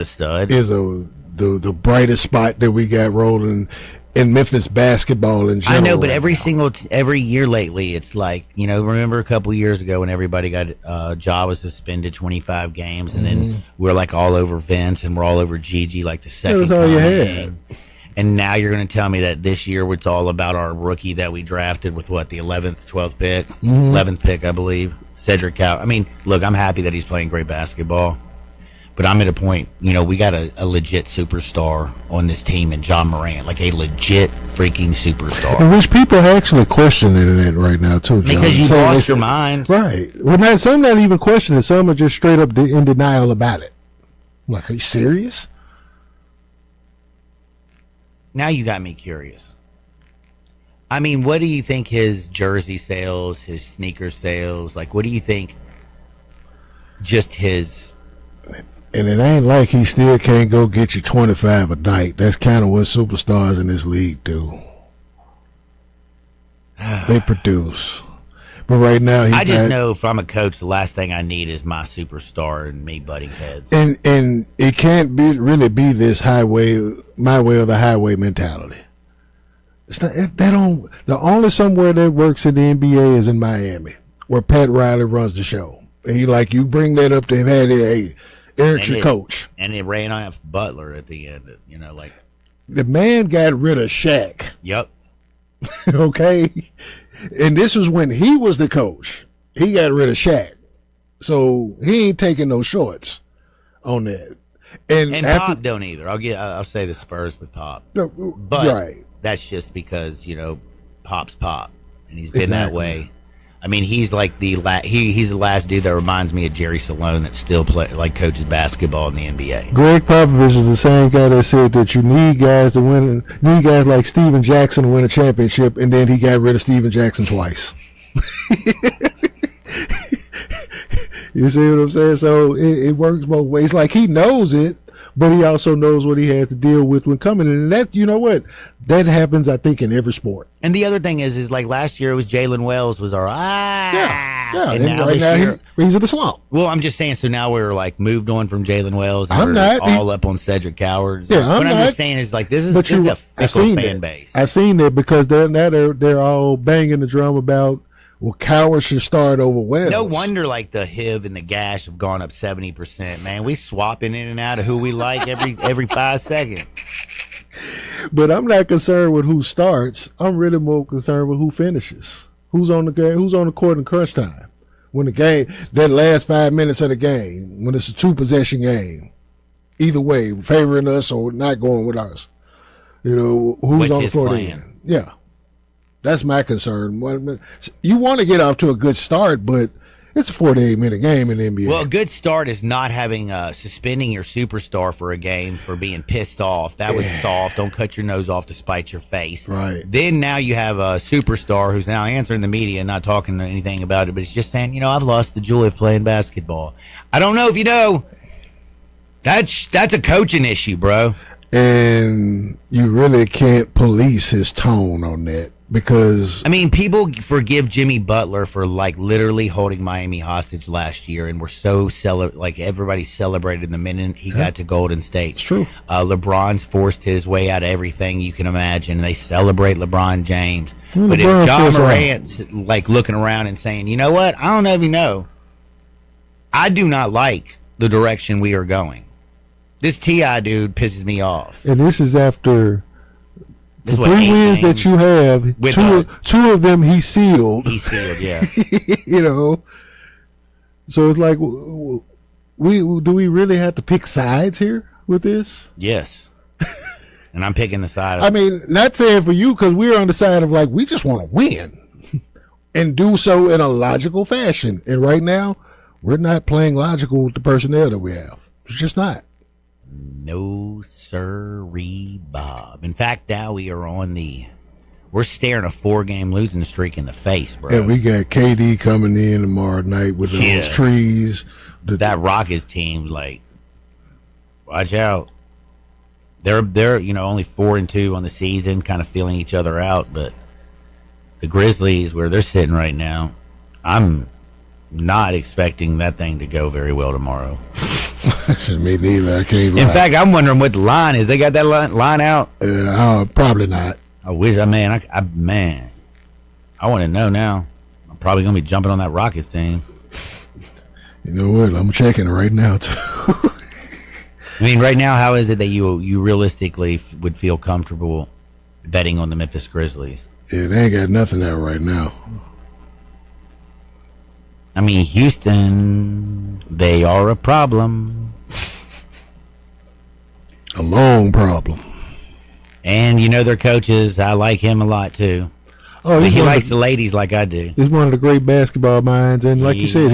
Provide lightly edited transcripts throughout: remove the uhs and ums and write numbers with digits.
stud. is the brightest spot that we got rolling in Memphis basketball in general. I know, but right every year lately, it's like, remember a couple years ago when everybody got Ja was suspended 25 games, and then we're like all over Vince and we're all over Gigi like the second. That's all you had. And now you're going to tell me that this year it's all about our rookie that we drafted with the 11th, 12th pick, 11th pick, I believe, Cedric Cow. I mean, look, I'm happy that he's playing great basketball. But I'm at a point, we got a legit superstar on this team in John Morant, like a legit freaking superstar. And which people are actually questioning it right now, too, John. Because you lost your mind. Right. Well, some not even questioning. Some are just straight up in denial about it. I'm like, are you serious? Now you got me curious. I mean, what do you think his jersey sales, his sneaker sales, like, what do you think just his... And it ain't like he still can't go get you 25 a night. That's kind of what superstars in this league do. They produce. But right now, I just know if I'm a coach, the last thing I need is my superstar and me butting heads. And it can't really be this my way or the highway mentality. It's not, the only somewhere that works in the NBA is in Miami, where Pat Riley runs the show. And you bring that up to him, hey, Eric's your coach. And it ran off Butler at the end, like. The man got rid of Shaq. Yep. Okay. And this was when he was the coach. He got rid of Shaq. So he ain't taking no shorts on that. And Pop don't either. I'll say the Spurs with Pop. But right. That's just because, Pop's Pop. And he's been that way. I mean, he's like he's the last dude that reminds me of Jerry Salone that still coaches basketball in the NBA. Greg Popovich is the same guy that said that you need guys like Steven Jackson to win a championship, and then he got rid of Steven Jackson twice. You see what I'm saying? So it works both ways. Like, he knows it, but he also knows what he has to deal with when coming. And that, you know what? That happens, I think, in every sport. And the other thing is like last year it was Jalen Wells was our Yeah. And now right this now year, he's at the slump. Well, I'm just saying. So now we're moved on from Jalen Wells. And I'm we're not all up on Cedric Coward. Yeah, what I'm just saying is this is just a fickle fan base. I've seen that because they're all banging the drum about, well, Coward should start over Wells. No wonder the HIV and the Gash have gone up 70%. Man, we swapping in and out of who we like every 5 seconds. But I'm not concerned with who starts. I'm really more concerned with who finishes. Who's on the court in crunch time. When that last 5 minutes of the game, when it's a 2-possession game, either way, favoring us or not going with us. Who's What's on the floor then? Yeah. That's my concern. You want to get off to a good start, but it's a 48-minute game in the NBA. Well, a good start is not having suspending your superstar for a game for being pissed off. That was soft. Don't cut your nose off to spite your face. Right. Then now you have a superstar who's now answering the media and not talking anything about it, but he's just saying, I've lost the joy of playing basketball. I don't know if you know. That's a coaching issue, bro. And you really can't police his tone on that. Because people forgive Jimmy Butler for literally holding Miami hostage last year, and we're so everybody celebrated the minute he got to Golden State. It's true. LeBron's forced his way out of everything you can imagine. They celebrate LeBron James, but LeBron if John Morant's looking around and saying, "You know what? I don't know if you know, I do not like the direction we are going. This T.I. dude pisses me off." And this is after. The 3 wins that you have, two of them he sealed. He sealed, yeah. So it's like, do we really have to pick sides here with this? Yes. And I'm picking the side of not saying for you, because we're on the side of we just want to win and do so in a logical fashion. And right now, we're not playing logical with the personnel that we have. It's just not. No sirree, Bob. In fact, now we're staring a 4-game losing streak in the face, bro. And we got KD coming in tomorrow night with those trees. That Rockets team, watch out. They're only 4-2 on the season, kind of feeling each other out. But the Grizzlies, where they're sitting right now, I'm not expecting that thing to go very well tomorrow. Me neither. I can't lie. In fact, I'm wondering what the line is. They got that line out? Probably not. I wish. Man, I want to know now. I'm probably gonna be jumping on that Rockets team. You know what? I'm checking it right now too. I mean, right now, how is it that you realistically would feel comfortable betting on the Memphis Grizzlies? Yeah, they ain't got nothing out right now. I mean, Houston, they are a problem. A long problem. And you know their coaches. I like him a lot too. Oh, But he likes the ladies like I do. He's one of the great basketball minds, and like you said,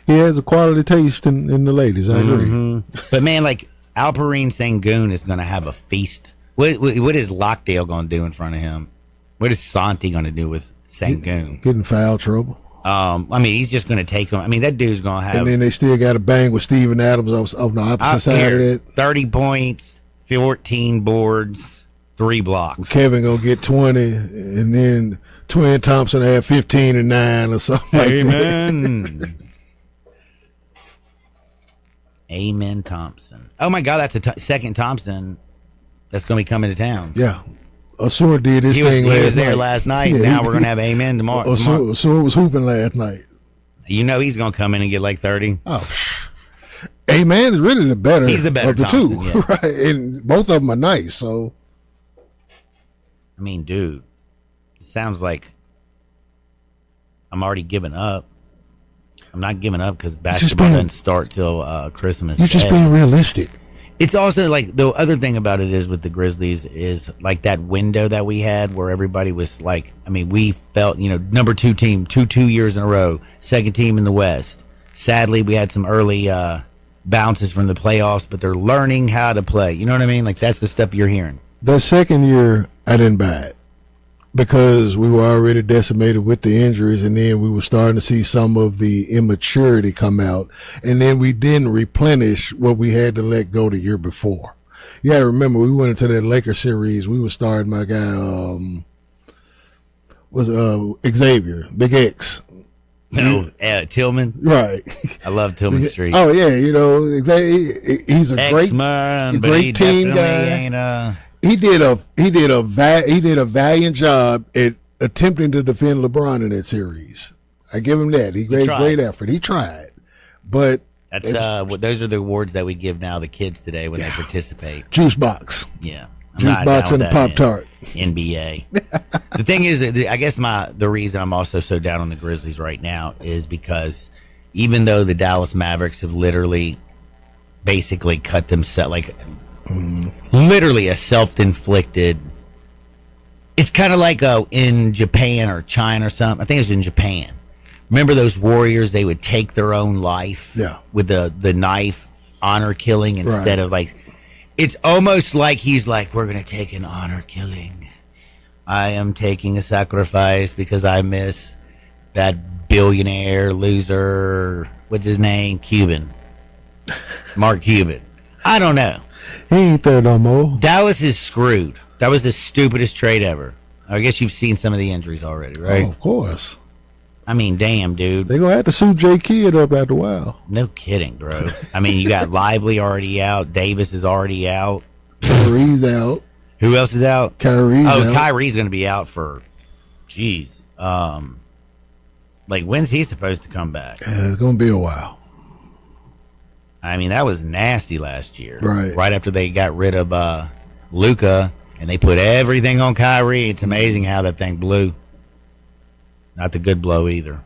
he has a quality taste in the ladies. I agree. But man, like Alperine Sengun is going to have a feast. What is Lockdale going to do in front of him? What is Santi going to do with Sengun? Get in foul trouble. I mean, he's just going to take him. I mean, that dude's going to have. And then they still got to bang with Steven Adams on the opposite side of it. 30 points, 14 boards, 3 blocks. Kevin going to get 20, and then Twin Thompson have 15 and 9 or something. Amen. Amen Thompson. Oh, my God, that's a second Thompson that's going to be coming to town. Yeah. Osur did his thing last night. He was there last night. Yeah, now we're going to have Amen tomorrow. Osur was hooping last night. You know he's going to come in and get like 30. Oh, Amen is really the better. He's the better of the Thompson, two, yeah. right? And both of them are nice. So, I mean, dude, it sounds like I'm already giving up. I'm not giving up because basketball doesn't start till Christmas. You're just being realistic. It's also like the other thing about it is with the Grizzlies is like that window that we had where everybody was like, I mean, we felt, number 2 team, two years in a row, second team in the West. Sadly, we had some early bounces from the playoffs, but they're learning how to play. You know what I mean? Like that's the stuff you're hearing. That second year, I didn't buy it because we were already decimated with the injuries, and then we were starting to see some of the immaturity come out, and then we didn't replenish what we had to let go the year before. You got to remember, we went into that Lakers series. We were starting my guy Xavier, Big X. No, Tillman. Right. I love Tillman Street. Oh yeah, he's a great team guy. He did a valiant job at attempting to defend LeBron in that series. I give him that. He made great effort. He tried, but that's those are the awards that we give now the kids today when they participate. Juice box. Yeah. Juice box and a Pop-Tart. NBA. The thing is, I guess the reason I'm also so down on the Grizzlies right now is because even though the Dallas Mavericks have literally basically cut themselves, like literally a self-inflicted, it's kind of like in Japan or China or something. I think it was in Japan. Remember those warriors? They would take their own life with the knife, honor killing instead of like. It's almost like he's like, we're going to take an honor killing. I am taking a sacrifice because I miss that billionaire loser. What's his name? Cuban. Mark Cuban. I don't know. He ain't there no more. Dallas is screwed. That was the stupidest trade ever. I guess you've seen some of the injuries already, right? Oh, of course. I mean, damn, dude. They're going to have to suit J. Kidd up after a while. No kidding, bro. I mean, you got Lively already out. Davis is already out. Kyrie's out. Who else is out? Kyrie's out. Kyrie's going to be out for, geez. Like, when's he supposed to come back? It's going to be a while. I mean, that was nasty last year. Right. Right after they got rid of Luka, and they put everything on Kyrie. It's amazing how that thing blew. Not the good blow either.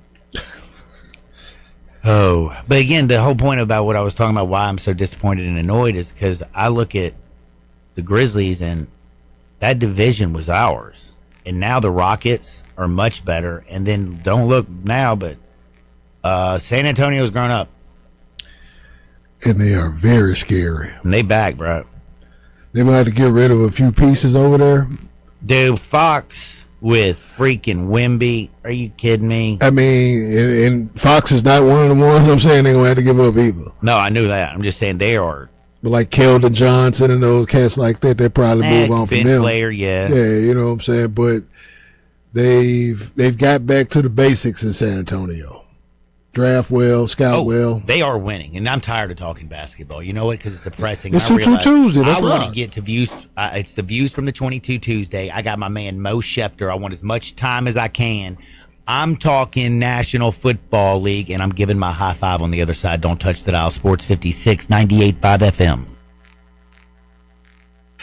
But again, the whole point about what I was talking about, why I'm so disappointed and annoyed, is because I look at the Grizzlies and that division was ours. And now the Rockets are much better. And then don't look now, but San Antonio's grown up. And they are very scary. And they back, bro. They might have to get rid of a few pieces over there. Dude, Fox with freaking Wemby. Are you kidding me? I mean, and Fox is not one of the ones I'm saying they're going to have to give up either. No, I knew that. I'm just saying they are. But like Keldon Johnson and those cats like that, they probably move on from them. Player, yeah. Yeah, you know what I'm saying? But they've got back to the basics in San Antonio. Draft well, scout well. They are winning, and I'm tired of talking basketball. You know what? Because it's depressing. It's I 22 Tuesday. That's I want right. to get to views. It's the views from the 22 Tuesday. I got my man Mo Schefter. I want as much time as I can. I'm talking National Football League, and I'm giving my high five on the other side. Don't touch the dial. Sports 56, 98.5 FM.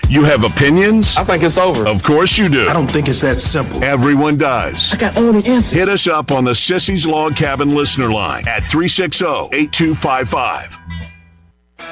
You have opinions? I think it's over. Of course you do. I don't think it's that simple. Everyone does. I got all the answers. Hit us up on the Sissy's Log Cabin listener line at 360-8255.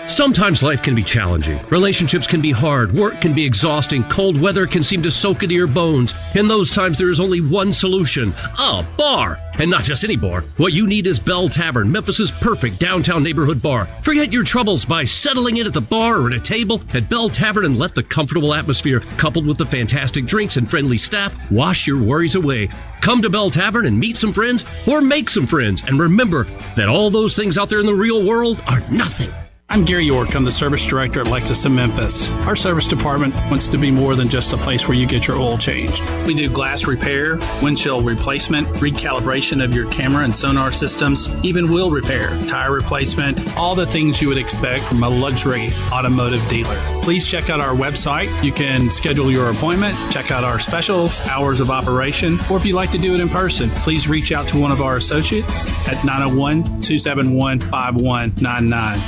Sometimes life can be challenging. Relationships can be hard. Work can be exhausting. Cold weather can seem to soak into your bones. In those times, there is only one solution: a bar. And not just any bar. What you need is Bell Tavern, Memphis's perfect downtown neighborhood bar. Forget your troubles by settling in at the bar or at a table at Bell Tavern and let the comfortable atmosphere, coupled with the fantastic drinks and friendly staff, wash your worries away. Come to Bell Tavern and meet some friends or make some friends. And remember that all those things out there in the real world are nothing. I'm Gary York. I'm the service director at Lexus in Memphis. Our service department wants to be more than just a place where you get your oil changed. We do glass repair, windshield replacement, recalibration of your camera and sonar systems, even wheel repair, tire replacement, all the things you would expect from a luxury automotive dealer. Please check out our website. You can schedule your appointment, check out our specials, hours of operation, or if you'd like to do it in person, please reach out to one of our associates at 901-271-5199.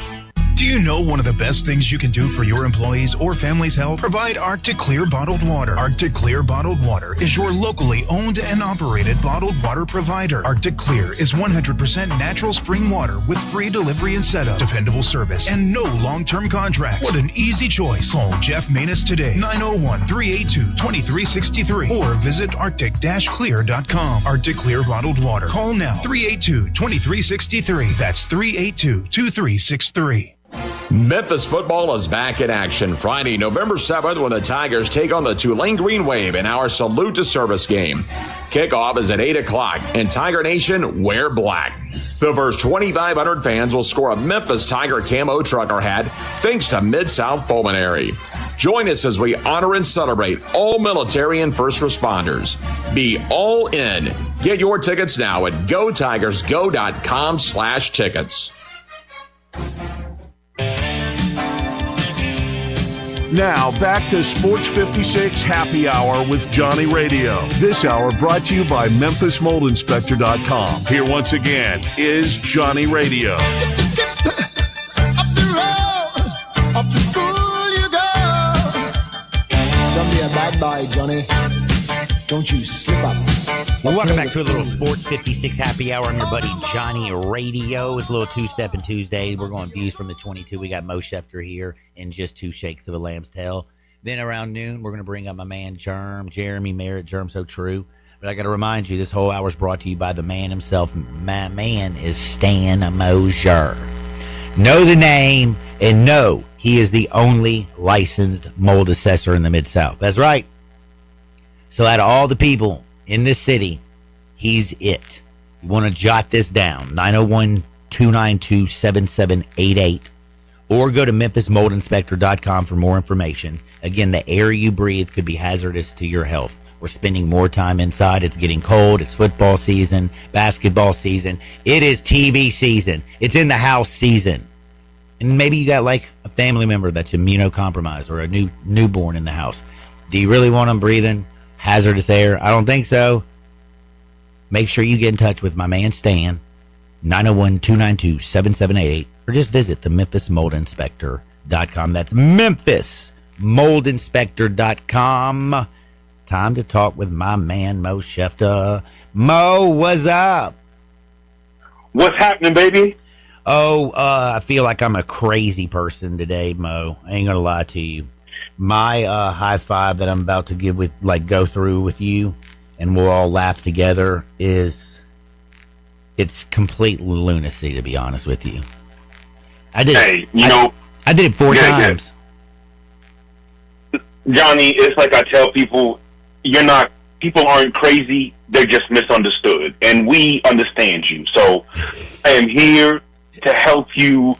Do you know one of the best things you can do for your employees or family's health? Provide Arctic Clear bottled water. Arctic Clear bottled water is your locally owned and operated bottled water provider. Arctic Clear is 100% natural spring water with free delivery and setup, dependable service, and no long-term contracts. What an easy choice. Call Jeff Manus today, 901-382-2363, or visit arctic-clear.com. Arctic Clear bottled water. Call now, 382-2363. That's 382-2363. Memphis football is back in action Friday, November 7th, when the Tigers take on the Tulane Green Wave in our Salute to Service game. Kickoff is at 8 o'clock, and Tiger Nation, wear black. The first 2,500 fans will score a Memphis Tiger camo trucker hat thanks to Mid-South Pulmonary. Join us as we honor and celebrate all military and first responders. Be all in. Get your tickets now at gotigersgo.com/tickets. Now, back to Sports 56 Happy Hour with Johnny Radio. This hour brought to you by MemphisMoldInspector.com. Here once again is Johnny Radio. Skip, up the road, up to school you go. Don't be a bad boy, Johnny. Don't you slip up. Well, welcome back to a little Sports 56 Happy Hour. I'm your buddy Johnny Radio. It's a little two-stepping Tuesday. We're going views from the 22. We got Mo Schefter here in just two shakes of a lamb's tail. Then around noon, we're going to bring up my man Jeremy Merritt, Germ So True. But I got to remind you, this whole hour is brought to you by the man himself. My man is Stan Mosier. Know the name and know he is the only licensed mold assessor in the Mid-South. That's right. So out of all the people in this city, he's it. You want to jot this down, 901-292-7788, or go to MemphisMoldInspector.com for more information. Again, the air you breathe could be hazardous to your health. We're spending more time inside. It's getting cold. It's football season, basketball season. It is TV season. It's in the house season. And maybe you got like a family member that's immunocompromised or a newborn in the house. Do you really want them breathing hazardous air? I don't think so. Make sure you get in touch with my man Stan, 901-292-7788, or just visit the MemphisMoldInspector.com. That's MemphisMoldInspector.com. Time to talk with my man Mo Schefter. Mo, what's up? What's happening, baby? I feel like I'm a crazy person today, Mo. I ain't gonna lie to you. My high five that I'm about to go through with you, and we'll all laugh together, it's complete lunacy, to be honest with you. I did it 4 times. Johnny, it's like I tell people, people aren't crazy, they're just misunderstood. And we understand you. So I am here to help you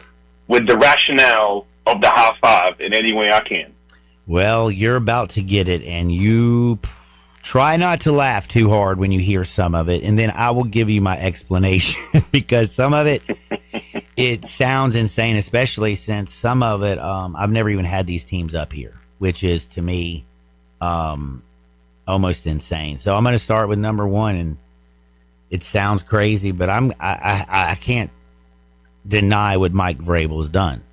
with the rationale of the high five in any way I can. Well, you're about to get it, and you Try not to laugh too hard when you hear some of it, and then I will give you my explanation because some of it, it sounds insane, especially since some of it, I've never even had these teams up here, which is to me almost insane. So I'm going to start with number one, and it sounds crazy, but I can't deny what Mike Vrabel has done.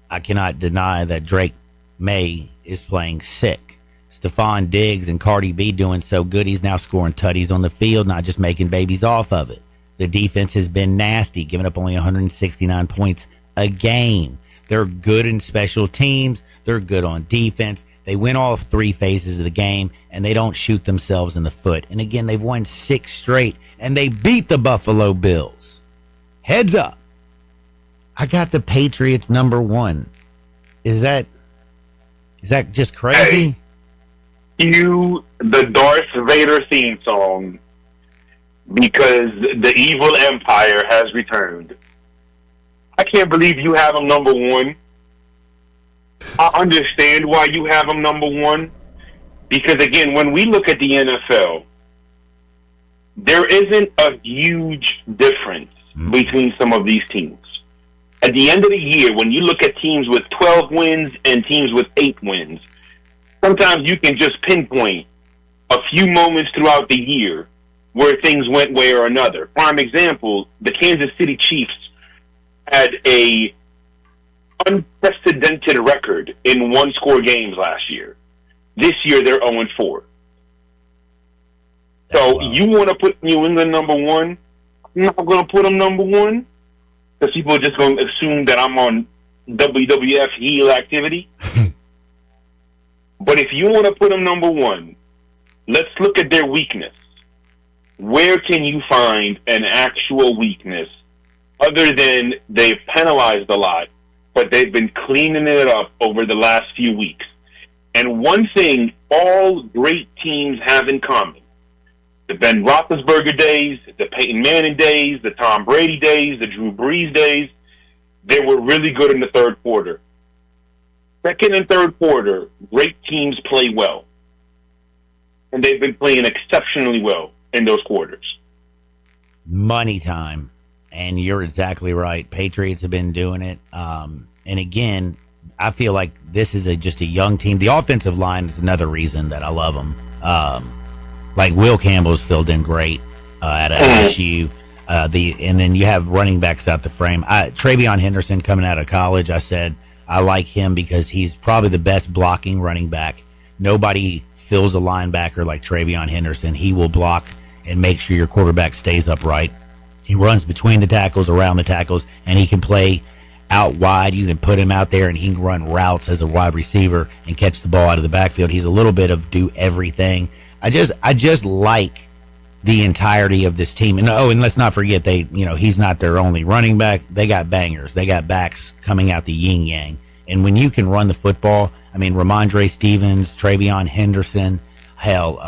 I cannot deny that Drake May is playing sick. Stephon Diggs and Cardi B doing so good, he's now scoring tutties on the field, not just making babies off of it. The defense has been nasty, giving up only 169 points a game. They're good in special teams. They're good on defense. They win all 3 phases of the game, and they don't shoot themselves in the foot. And again, they've won 6 straight, and they beat the Buffalo Bills. Heads up. I got the Patriots number 1. Is that just crazy? Hey. The Darth Vader theme song, because the evil empire has returned. I can't believe you have them number 1. I understand why you have them number 1, because again, when we look at the NFL, there isn't a huge difference between some of these teams. At the end of the year, when you look at teams with 12 wins and teams with 8 wins, sometimes you can just pinpoint a few moments throughout the year where things went way or another. Prime example, the Kansas City Chiefs had a unprecedented record in one-score games last year. This year, they're 0-4. So you want to put New England number 1? I'm not going to put them number 1 because people are just going to assume that I'm on WWF heel activity. But if you want to put them number 1, let's look at their weakness. Where can you find an actual weakness other than they've penalized a lot, but they've been cleaning it up over the last few weeks? And one thing all great teams have in common, the Ben Roethlisberger days, the Peyton Manning days, the Tom Brady days, the Drew Brees days, they were really good in the third quarter. Second and third quarter, great teams play well. And they've been playing exceptionally well in those quarters. Money time. And you're exactly right. Patriots have been doing it. And again, I feel like this is just a young team. The offensive line is another reason that I love them. Like Will Campbell's filled in great at LSU. And then you have running backs out the frame. Travion Henderson coming out of college, I said, I like him because he's probably the best blocking running back. Nobody fills a linebacker like Travion Henderson. He will block and make sure your quarterback stays upright. He runs between the tackles, around the tackles, and he can play out wide. You can put him out there, and he can run routes as a wide receiver and catch the ball out of the backfield. He's a little bit of do everything. I just like the entirety of this team. And and let's not forget he's not their only running back. They got bangers. They got backs coming out the yin yang. And when you can run the football, I mean, Ramondre Stevens, Travion Henderson, Terrell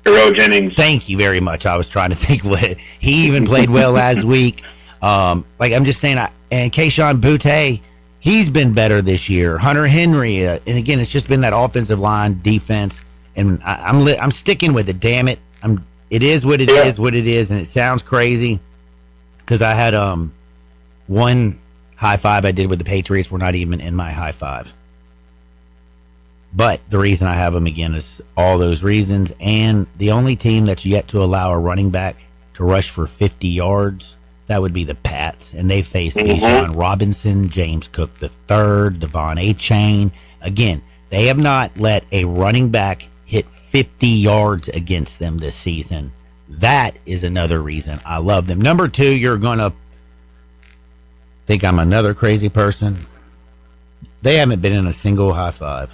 Jennings. Thank you very much. I was trying to think what he even played well last week. I'm just saying, and Kayshon Boutte, he's been better this year. Hunter Henry, and again, it's just been that offensive line defense. And I'm sticking with it. Damn it. It is what it is, what it is, and it sounds crazy because I had one high five I did with the Patriots were not even in my high five. But the reason I have them again is all those reasons, and the only team that's yet to allow a running back to rush for 50 yards, that would be the Pats, and they face Bijan Robinson, James Cook III, Devon Achane. Again, they have not let a running back hit 50 yards against them this season. That is another reason I love them. Number 2, you're going to think I'm another crazy person. They haven't been in a single high five,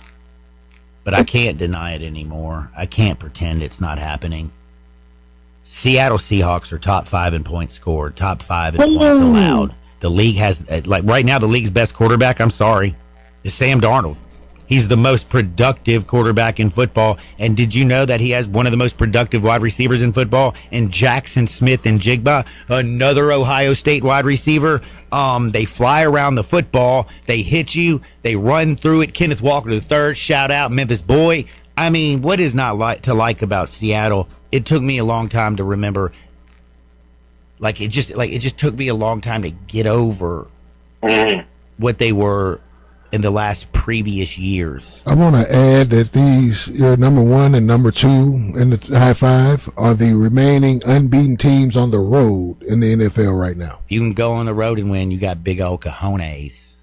but I can't deny it anymore. I can't pretend it's not happening. Seattle Seahawks are top 5 in points scored, top 5 in points allowed. The league has, right now, the league's best quarterback, I'm sorry, is Sam Darnold. He's the most productive quarterback in football. And did you know that he has one of the most productive wide receivers in football? And Jackson Smith and Jigba, another Ohio State wide receiver. They fly around the football. They hit you. They run through it. Kenneth Walker III, shout out, Memphis boy. I mean, what is not like about Seattle? It took me a long time to remember. It just took me a long time to get over what they were in the last previous years. I want to add that your number 1 and number 2 in the high five are the remaining unbeaten teams on the road in the NFL right now. If you can go on the road and win, you got big old cojones.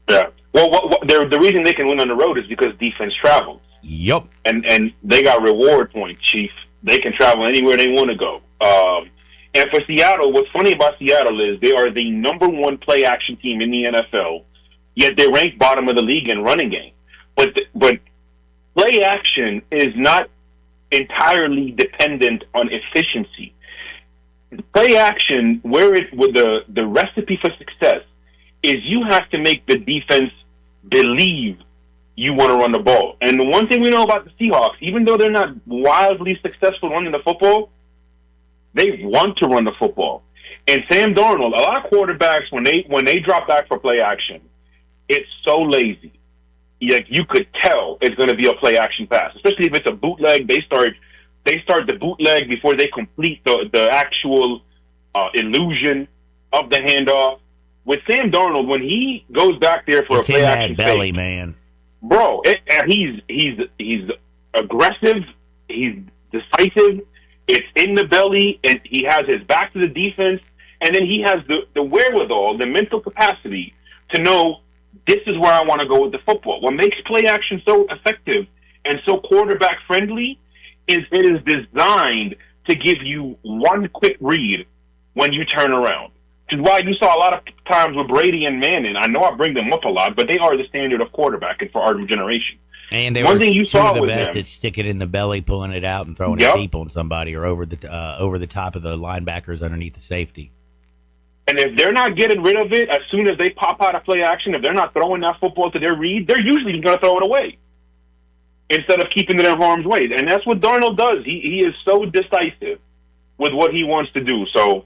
Yeah. Well, the reason they can win on the road is because defense travels. Yup. And they got reward points, Chief. They can travel anywhere they want to go. And for Seattle, what's funny about Seattle is they are the number 1 play action team in the NFL, yet they rank bottom of the league in running game. But play action is not entirely dependent on efficiency. Play action, with the recipe for success is you have to make the defense believe you want to run the ball. And the one thing we know about the Seahawks, even though they're not wildly successful running the football, they want to run the football. And Sam Darnold, a lot of quarterbacks, when they drop back for play action, it's so lazy. Like, you could tell it's going to be a play action pass, especially if it's a bootleg. They start the bootleg before they complete the actual illusion of the handoff. With Sam Darnold, when he goes back there for a play action belly, fake, man, bro, he's aggressive, he's decisive. It's in the belly, and he has his back to the defense, and then he has the wherewithal, the mental capacity to know this is where I want to go with the football. What makes play action so effective and so quarterback friendly is it is designed to give you one quick read when you turn around. Which is why you saw a lot of times with Brady and Manning. I know I bring them up a lot, but they are the standard of quarterbacking for our generation. And they One were thing you two saw of the with best them. at sticking it in the belly, pulling it out, and throwing it deep on somebody or over the top of the linebackers underneath the safety. And if they're not getting rid of it as soon as they pop out of play action, if they're not throwing that football to their read, they're usually going to throw it away instead of keeping it in harm's way. And that's what Darnold does. He is so decisive with what he wants to do. So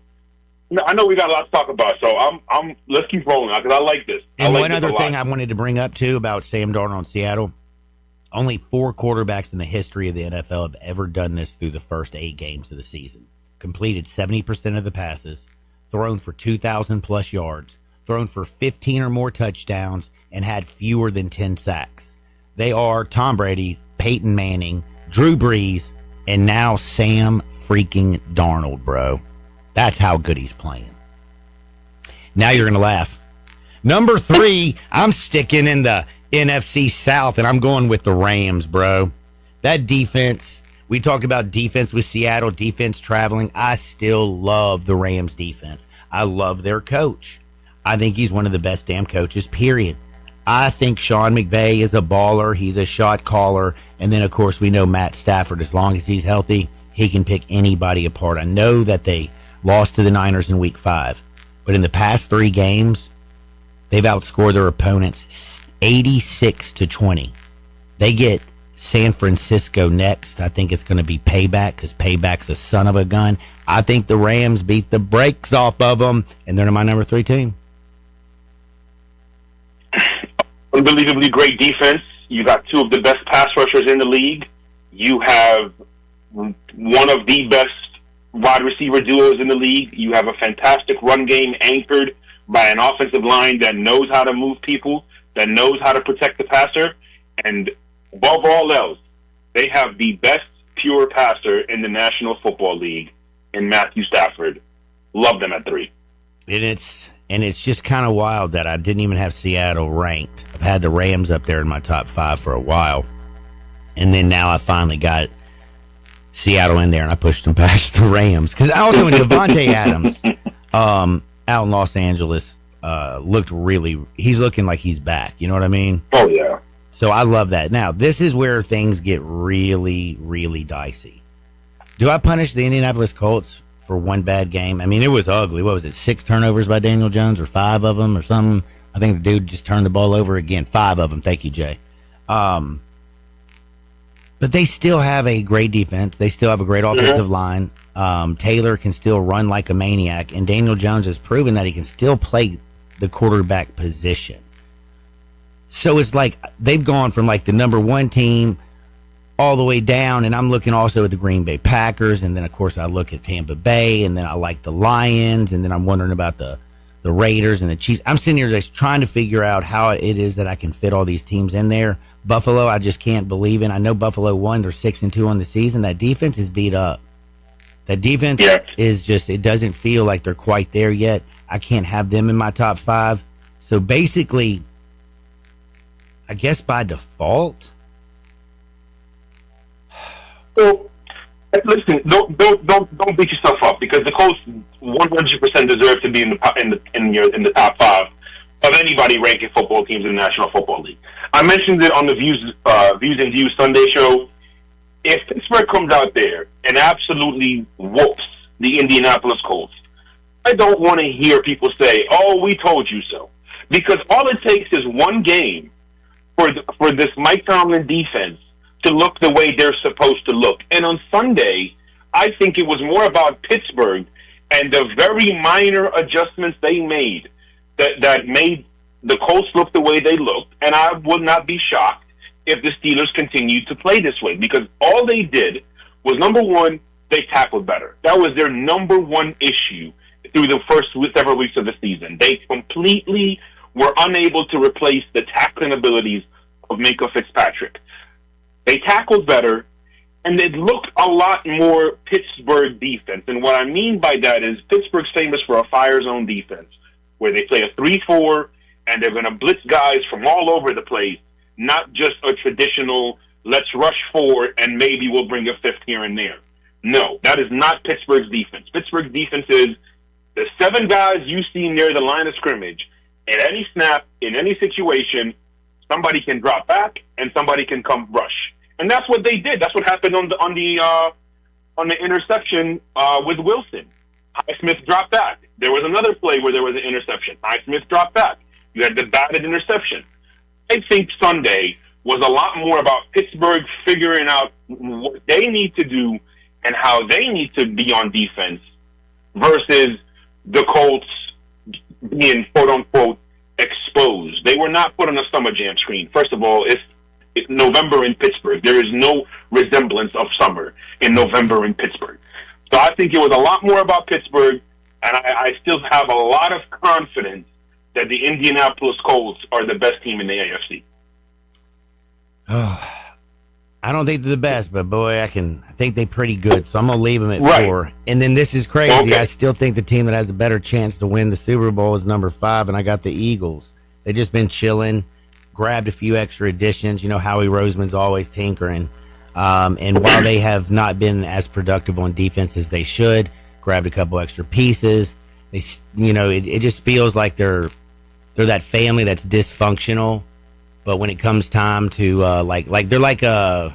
I know we got a lot to talk about. So let's keep rolling because I like this. And one other thing I wanted to bring up too about Sam Darnold in Seattle. Only 4 quarterbacks in the history of the NFL have ever done this through the first 8 games of the season. Completed 70% of the passes, thrown for 2,000 plus yards, thrown for 15 or more touchdowns, and had fewer than 10 sacks. They are Tom Brady, Peyton Manning, Drew Brees, and now Sam freaking Darnold, bro. That's how good he's playing. Now you're going to laugh. Number 3, I'm sticking in the NFC South, and I'm going with the Rams, bro. That defense, we talked about defense with Seattle, defense traveling. I still love the Rams defense. I love their coach. I think he's one of the best damn coaches, period. I think Sean McVay is a baller. He's a shot caller. And then, of course, we know Matt Stafford, as long as he's healthy, he can pick anybody apart. I know that they lost to the Niners in Week 5, but in the past 3 games, they've outscored their opponents 86-20. They get San Francisco next. I think it's going to be Payback because Payback's a son of a gun. I think the Rams beat the brakes off of them, and they're my number 3 team. Unbelievably great defense. You got 2 of the best pass rushers in the league. You have one of the best wide receiver duos in the league. You have a fantastic run game anchored by an offensive line that knows how to move people, that knows how to protect the passer, and above all else, they have the best pure passer in the National Football League in Matthew Stafford. Love them at 3. And it's just kind of wild that I didn't even have Seattle ranked. I've had the Rams up there in my top 5 for a while, and then now I finally got Seattle in there, and I pushed them past the Rams because also when Devontae Adams out in Los Angeles he's looking like he's back. You know what I mean? Oh, yeah. So I love that. Now, this is where things get really, really dicey. Do I punish the Indianapolis Colts for one bad game? I mean, it was ugly. What was it, 6 turnovers by Daniel Jones or 5 of them or something? I think the dude just turned the ball over again. 5 of them. Thank you, Jay. But they still have a great defense. They still have a great offensive line. Taylor can still run like a maniac, and Daniel Jones has proven that he can still play the quarterback position. So it's like they've gone from like the number 1 team all the way down, and I'm looking also at the Green Bay Packers, and then of course I look at Tampa Bay, and then I like the Lions, and then I'm wondering about the Raiders and the Chiefs. I'm sitting here just trying to figure out how it is that I can fit all these teams in there. Buffalo, I just can't believe in. I know Buffalo won. They're 6-2 on the season. That defense is beat up. That defense is just, it doesn't feel like they're quite there yet. I can't have them in my top 5. So basically, I guess by default. So, listen, don't beat yourself up, because the Colts 100% deserve to be in the top 5 of anybody ranking football teams in the National Football League. I mentioned it on the Views and Views Sunday show. If Pittsburgh comes out there and absolutely whoops the Indianapolis Colts, I don't want to hear people say, "Oh, we told you so," because all it takes is one game for this Mike Tomlin defense to look the way they're supposed to look. And on Sunday, I think it was more about Pittsburgh and the very minor adjustments they made that made the Colts look the way they looked. And I would not be shocked if the Steelers continued to play this way, because all they did was, number one, they tackled better. That was their number one issue through the first several weeks of the season. They completely were unable to replace the tackling abilities of Minkah Fitzpatrick. They tackled better, and it looked a lot more Pittsburgh defense. And what I mean by that is Pittsburgh's famous for a fire zone defense, where they play a 3-4, and they're going to blitz guys from all over the place, not just a traditional, let's rush 4 and maybe we'll bring a 5th here and there. No, that is not Pittsburgh's defense. Pittsburgh's defense is the 7 guys you see near the line of scrimmage. At any snap, in any situation, somebody can drop back and somebody can come rush. And that's what they did. That's what happened on the interception with Wilson. Highsmith dropped back. There was another play where there was an interception. Highsmith dropped back. You had the batted interception. I think Sunday was a lot more about Pittsburgh figuring out what they need to do and how they need to be on defense versus the Colts being, quote-unquote, exposed. They were not put on a Summer Jam screen. First of all, it's November in Pittsburgh. There is no resemblance of summer in November in Pittsburgh. So I think it was a lot more about Pittsburgh, and I still have a lot of confidence that the Indianapolis Colts are the best team in the AFC. Oh, I don't think they're the best, but boy, I think they're pretty good. So I'm gonna leave them at 4. And then this is crazy. Okay. I still think the team that has a better chance to win the Super Bowl is number 5, and I got the Eagles. They've just been chilling, grabbed a few extra additions. You know, Howie Roseman's always tinkering. And while they have not been as productive on defense as they should, grabbed a couple extra pieces. They, you know, it just feels like they're that family that's dysfunctional. But when it comes time to like they're like the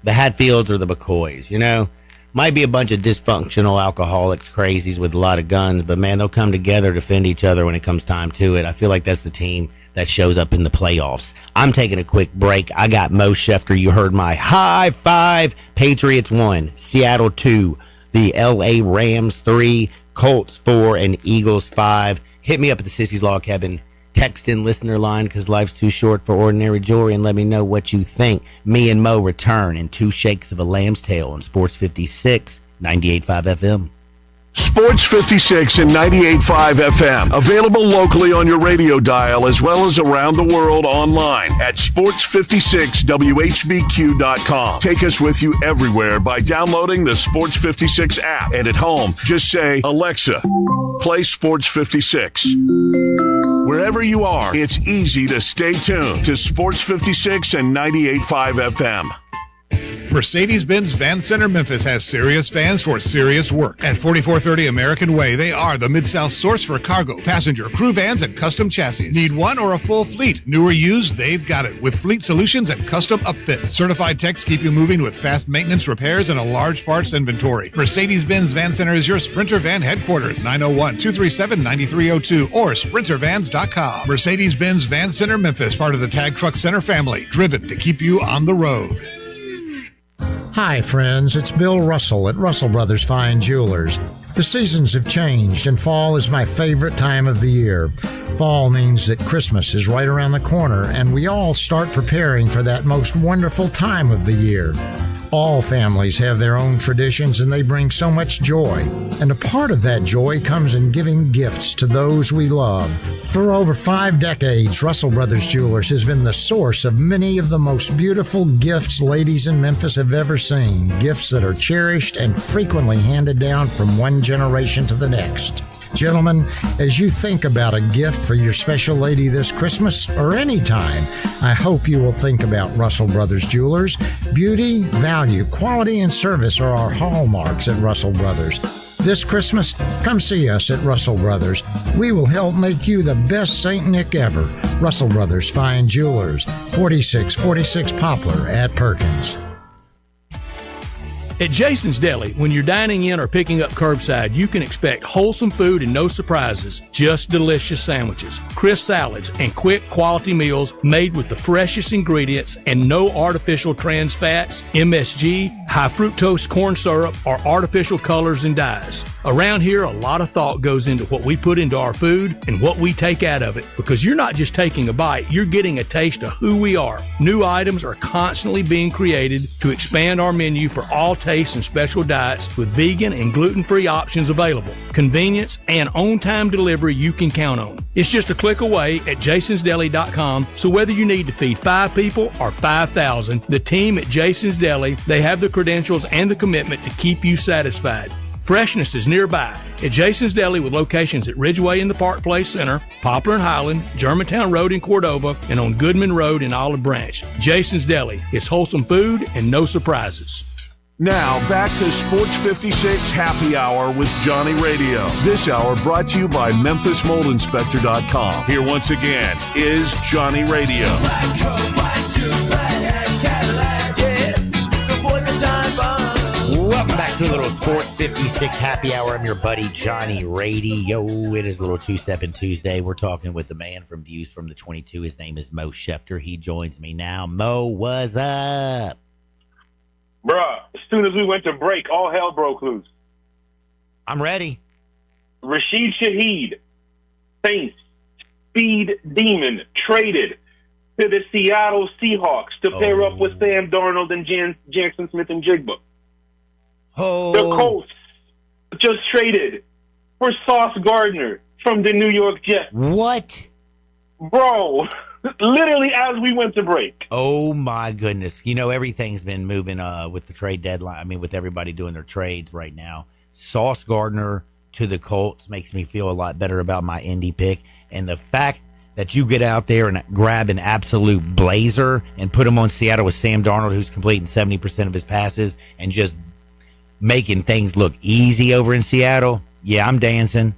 Hatfields or the McCoys, you know, might be a bunch of dysfunctional alcoholics, crazies with a lot of guns, but man, they'll come together to defend each other when it comes time to it. I feel like that's the team that shows up in the playoffs. I'm taking a quick break. I got Mo Schefter. You heard my high 5. Patriots 1, Seattle 2, the LA Rams 3, Colts 4, and Eagles 5. Hit me up at the Sissy's Log Cabin text in listener line, because life's too short for ordinary jewelry, and let me know what you think. Me and Mo return in 2 shakes of a lamb's tail on Sports 56, 98.5 FM. Sports 56 and 98.5 FM. Available locally on your radio dial as well as around the world online at sports56whbq.com. Take us with you everywhere by downloading the Sports 56 app. And at home, just say, Alexa, play Sports 56. Wherever you are, it's easy to stay tuned to Sports 56 and 98.5 FM. Mercedes-Benz Van Center Memphis has serious vans for serious work. At 4430 American Way, they are the Mid-South source for cargo, passenger, crew vans, and custom chassis. Need one or a full fleet? New or used, they've got it with fleet solutions and custom upfits. Certified techs keep you moving with fast maintenance, repairs, and a large parts inventory. Mercedes-Benz Van Center is your Sprinter Van headquarters, 901-237-9302 or sprintervans.com. Mercedes-Benz Van Center Memphis, part of the Tag Truck Center family, driven to keep you on the road. Hi, friends. It's Bill Russell at Russell Brothers Fine Jewelers. The seasons have changed, and fall is my favorite time of the year. Fall means that Christmas is right around the corner, and we all start preparing for that most wonderful time of the year. All families have their own traditions, and they bring so much joy. And a part of that joy comes in giving gifts to those we love. For over 5 decades, Russell Brothers Jewelers has been the source of many of the most beautiful gifts ladies in Memphis have ever seen. Gifts that are cherished and frequently handed down from one generation to the next. Gentlemen, as you think about a gift for your special lady this Christmas or any time, I hope you will think about Russell Brothers Jewelers. Beauty, value, quality, and service are our hallmarks at Russell Brothers. This Christmas, come see us at Russell Brothers. We will help make you the best St. Nick ever. Russell Brothers Fine Jewelers, 4646 Poplar at Perkins. At Jason's Deli, when you're dining in or picking up curbside, you can expect wholesome food and no surprises, just delicious sandwiches, crisp salads, and quick quality meals made with the freshest ingredients and no artificial trans fats, MSG, high fructose corn syrup, or artificial colors and dyes. Around here, a lot of thought goes into what we put into our food and what we take out of it, because you're not just taking a bite, you're getting a taste of who we are. New items are constantly being created to expand our menu for all tastes and special diets with vegan and gluten-free options available. Convenience and on-time delivery you can count on. It's just a click away at jasonsdeli.com, so whether you need to feed 5 people or 5,000, the team at Jason's Deli, they have the credentials and the commitment to keep you satisfied. Freshness is nearby at Jason's Deli with locations at Ridgeway in the Park Place Center, Poplar and Highland, Germantown Road in Cordova, and on Goodman Road in Olive Branch. Jason's Deli. It's wholesome food and no surprises. Now, back to Sports 56 Happy Hour with Johnny Radio. This hour brought to you by MemphisMoldInspector.com. Here once again is Johnny Radio. Welcome back to a little Sports 56 Happy Hour. I'm your buddy Johnny Radio. It is a little two-stepping Tuesday. We're talking with the man from Views from the 22. His name is Mo Schefter. He joins me now. Mo, what's up? Bruh, as soon as we went to break, all hell broke loose. I'm ready. Rashid Shaheed, Saints, speed demon, traded to the Seattle Seahawks to pair up with Sam Darnold and Jackson Smith and Jigba. Oh. The Colts just traded for Sauce Gardner from the New York Jets. What? Bro, literally as we went to break. Oh, my goodness. You know, everything's been moving with the trade deadline. I mean, with everybody doing their trades right now. Sauce Gardner to the Colts makes me feel a lot better about my Indy pick. And the fact that you get out there and grab an absolute blazer and put him on Seattle with Sam Darnold, who's completing 70% of his passes and just making things look easy over in Seattle. Yeah, I'm dancing.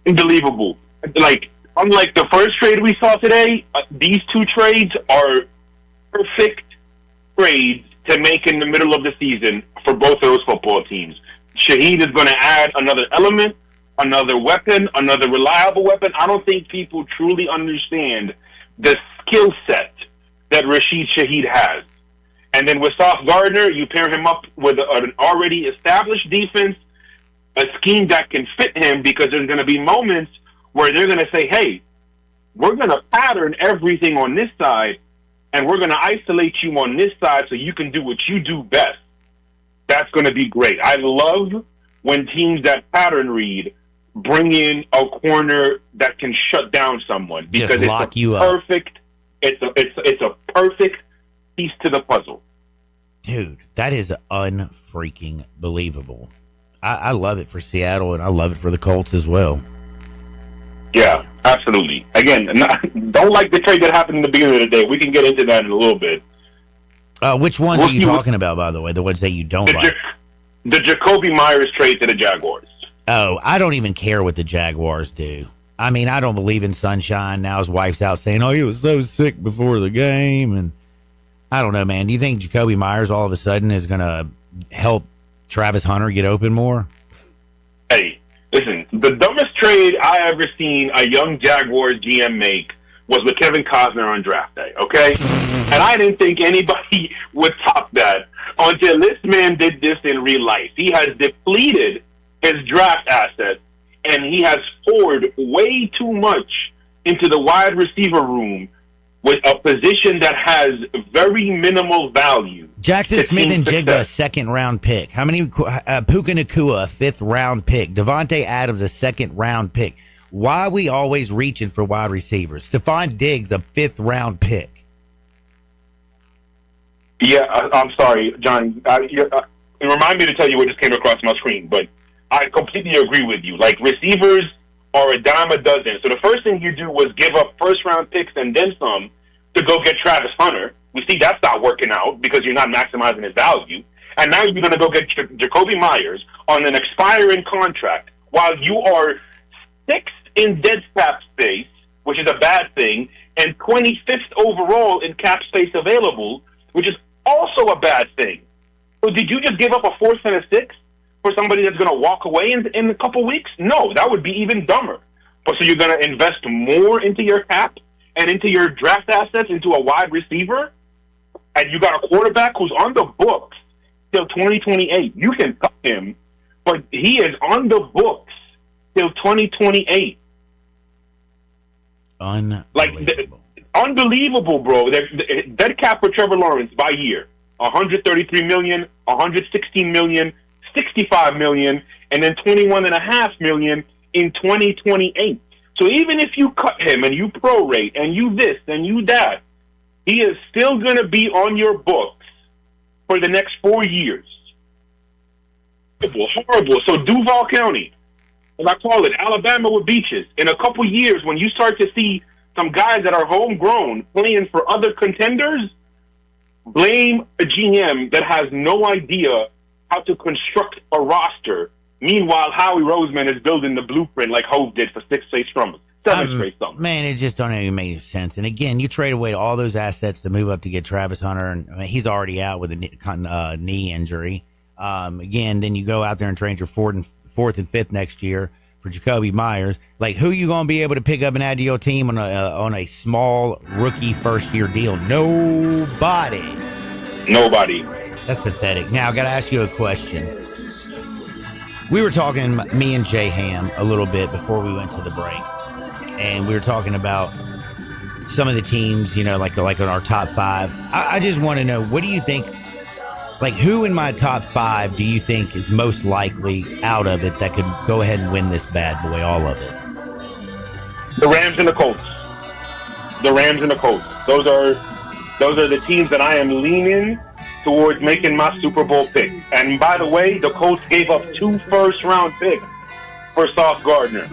Unbelievable. Like, unlike the first trade we saw today, these two trades are perfect trades to make in the middle of the season for both of those football teams. Shaheed is going to add another element, another weapon, another reliable weapon. I don't think people truly understand the skill set that Rashid Shaheed has. And then with Sauce Gardner, you pair him up with an already established defense, a scheme that can fit him, because there's going to be moments where they're going to say, hey, we're going to pattern everything on this side, and we're going to isolate you on this side so you can do what you do best. That's going to be great. I love when teams that pattern read bring in a corner that can shut down someone, because just lock you up. It's a perfect piece to the puzzle. Dude, that is unfreaking believable. I love it for Seattle, and I love it for the Colts as well. Yeah, absolutely. Again, don't like the trade that happened in the beginning of the day. We can get into that in a little bit. Which ones are you talking about, by the way? The ones that you don't like? The Jacoby Myers trade to the Jaguars. Oh, I don't even care what the Jaguars do. I mean, I don't believe in sunshine. Now his wife's out saying, oh, he was so sick before the game. And I don't know, man. Do you think Jacoby Myers all of a sudden is going to help Travis Hunter get open more? Hey, listen, the dumbest trade I ever seen a young Jaguars GM make was with Kevin Costner on draft day, okay? And I didn't think anybody would top that until this man did this in real life. He has depleted his draft assets, and he has poured way too much into the wide receiver room with a position that has very minimal value. Jackson Smith and Jigba, second-round pick. How many? Puka Nacua, fifth-round pick. Devontae Adams, a second-round pick. Why are we always reaching for wide receivers? Stephon Diggs, a fifth-round pick. Yeah, I'm sorry, John. Remind me to tell you what just came across my screen, but I completely agree with you. Like, receivers are a dime a dozen. So the first thing you do was give up first-round picks and then some to go get Travis Hunter. We see that's not working out because you're not maximizing his value. And now you're going to go get Jacoby Myers on an expiring contract while you are 6th in dead cap space, which is a bad thing, and 25th overall in cap space available, which is also a bad thing. So did you just give up a 4th and a 6th for somebody that's going to walk away in a couple weeks? No, that would be even dumber. But so you're going to invest more into your cap and into your draft assets, into a wide receiver, and you got a quarterback who's on the books till 2028. You can cut him, but he is on the books till 2028. Unbelievable, bro. Dead cap for Trevor Lawrence by year: 133 million, 116 million, 65 million, and then 21.5 million in 2028. So even if you cut him and you prorate and you this and you that, he is still going to be on your books for the next 4 years. Horrible. So Duval County, as I call it, Alabama with beaches. In a couple years, when you start to see some guys that are homegrown playing for other contenders, blame a GM that has no idea how to construct a roster. Meanwhile, Howie Roseman is building the blueprint like Hove did for 6 straight summers. 7 straight summers. Man, it just don't even make sense. And again, you trade away all those assets to move up to get Travis Hunter, and I mean, he's already out with a knee injury. Again, then you go out there and trade your 4th and 5th next year for Jacoby Myers. Like, who you going to be able to pick up and add to your team on a small rookie first-year deal? Nobody. That's pathetic. Now, I got to ask you a question. We were talking, me and Jay Ham, a little bit before we went to the break, and we were talking about some of the teams, you know, like in our top 5. I just want to know, what do you think? Like, who in my top 5 do you think is most likely out of it that could go ahead and win this bad boy, all of it? The Rams and the Colts. Those are the teams that I am leaning towards making my Super Bowl pick. And by the way, the Colts gave up 2 first-round picks for Sauce Gardner.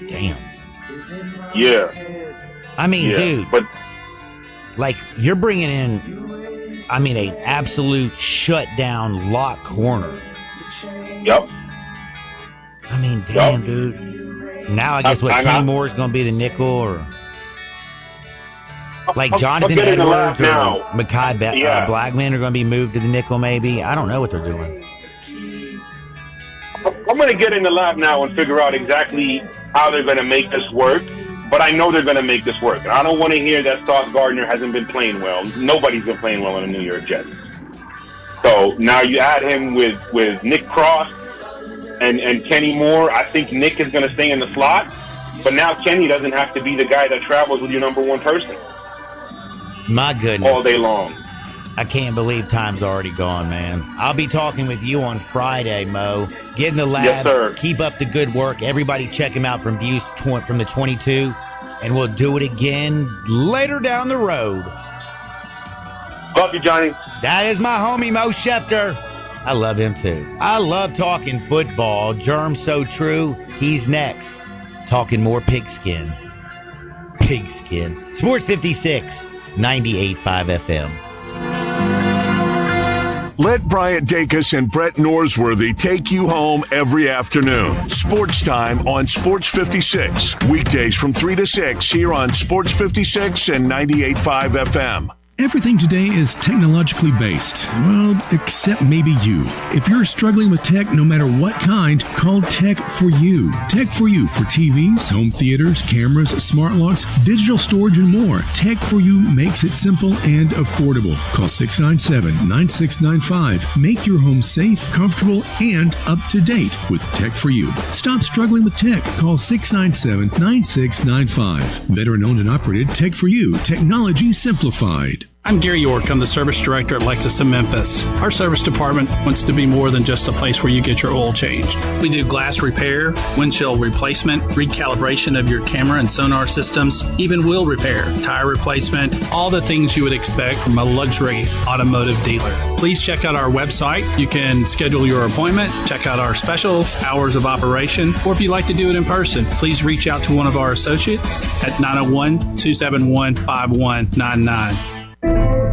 Damn. Yeah. I mean, dude, but like, you're bringing in, I mean, an absolute shutdown lock corner. Yep. I mean, damn, dude. Now I guess Kenny Moore is going to be the nickel, or like Jonathan Edwards or Mekhi Blackman are going to be moved to the nickel, maybe. I don't know what they're doing. I'm going to get in the lab now and figure out exactly how they're going to make this work, but I know they're going to make this work. I don't want to hear that Sauce Gardner hasn't been playing well. Nobody's been playing well in the New York Jets. So now you add him with Nick Cross and Kenny Moore. I think Nick is going to stay in the slot, but now Kenny doesn't have to be the guy that travels with your number 1 person. My goodness. All day long. I can't believe time's already gone, man. I'll be talking with you on Friday, Mo. Get in the lab. Yes, sir. Keep up the good work. Everybody check him out from Views from the 22, and we'll do it again later down the road. Love you, Johnny. That is my homie, Mo Schefter. I love him, too. I love talking football. Germ so true. He's next. Talking more pigskin. Pigskin. Sports 56, 98.5 FM. Let Bryant Dacus and Brett Norsworthy take you home every afternoon. Sports Time on Sports 56. Weekdays from 3 to 6 here on Sports 56 and 98.5 FM. Everything today is technologically based. Well, except maybe you. If you're struggling with tech, no matter what kind, call Tech For You. Tech For You for TVs, home theaters, cameras, smart locks, digital storage, and more. Tech For You makes it simple and affordable. Call 697-9695. Make your home safe, comfortable, and up to date with Tech For You. Stop struggling with tech. Call 697-9695. Veteran-owned and operated Tech For You. Technology simplified. I'm Gary York. I'm the service director at Lexus of Memphis. Our service department wants to be more than just a place where you get your oil changed. We do glass repair, windshield replacement, recalibration of your camera and sonar systems, even wheel repair, tire replacement, all the things you would expect from a luxury automotive dealer. Please check out our website. You can schedule your appointment, check out our specials, hours of operation, or if you'd like to do it in person, please reach out to one of our associates at 901-271-5199.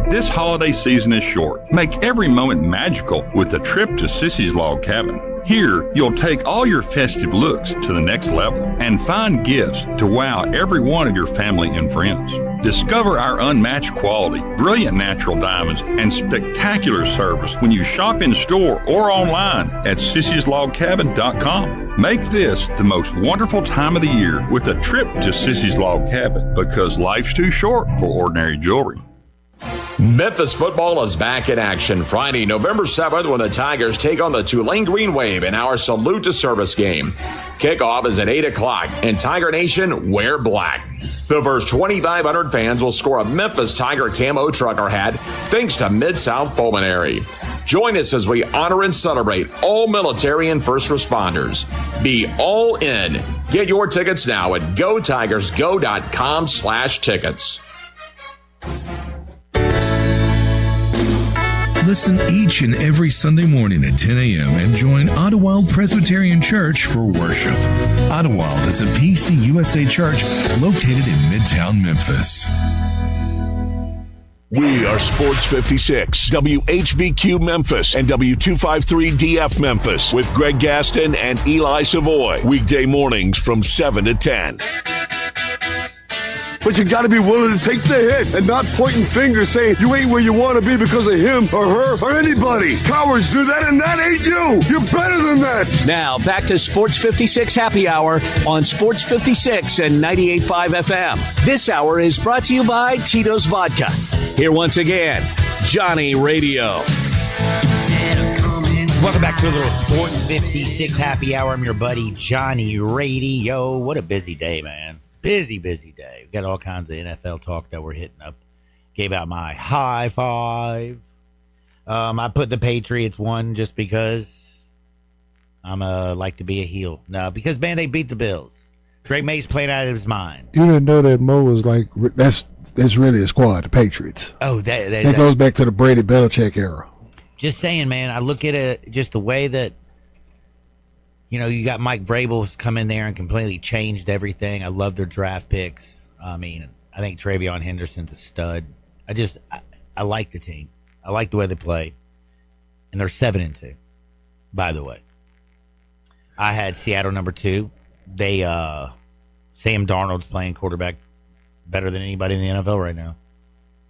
This holiday season is short. Make every moment magical with a trip to Sissy's Log Cabin. Here, you'll take all your festive looks to the next level and find gifts to wow every one of your family and friends. Discover our unmatched quality, brilliant natural diamonds, and spectacular service when you shop in store or online at sissyslogcabin.com. Make this the most wonderful time of the year with a trip to Sissy's Log Cabin, because life's too short for ordinary jewelry. Memphis football is back in action Friday, November 7th, when the Tigers take on the Tulane Green Wave in our Salute to Service game. Kickoff is at 8 o'clock, and Tiger Nation, wear black. The first 2,500 fans will score a Memphis Tiger camo trucker hat thanks to Mid-South Pulmonary. Join us as we honor and celebrate all military and first responders. Be all in. Get your tickets now at gotigersgo.com/tickets. Listen each and every Sunday morning at 10 a.m. and join Ottawald Presbyterian Church for worship. Ottawald is a PCUSA church located in Midtown Memphis. We are Sports 56, WHBQ Memphis, and W253DF Memphis with Greg Gaston and Eli Savoy. Weekday mornings from 7 to 10. But you got to be willing to take the hit and not pointing fingers saying you ain't where you want to be because of him or her or anybody. Cowards do that, and that ain't you. You're better than that. Now, back to Sports 56 Happy Hour on Sports 56 and 98.5 FM. This hour is brought to you by Tito's Vodka. Here once again, Johnny Radio. Welcome back to a little Sports 56 Happy Hour. I'm your buddy, Johnny Radio. What a busy day, man. Busy day. We've got all kinds of NFL talk that we're hitting up. Gave out my high five. I put the Patriots one just because I'm like to be a heel. No, because, man, they beat the Bills. Drake May's playing out of his mind. You didn't know that Mo was like, that's really a squad, the Patriots. Oh, that goes back to the Brady Belichick era. Just saying, man, I look at it just the way that, you know, you got Mike Vrabel's come in there and completely changed everything. I love their draft picks. I mean, I think Travion Henderson's a stud. I like the team. I like the way they play. And they're 7-2, by the way. I had Seattle number 2. Sam Darnold's playing quarterback better than anybody in the NFL right now.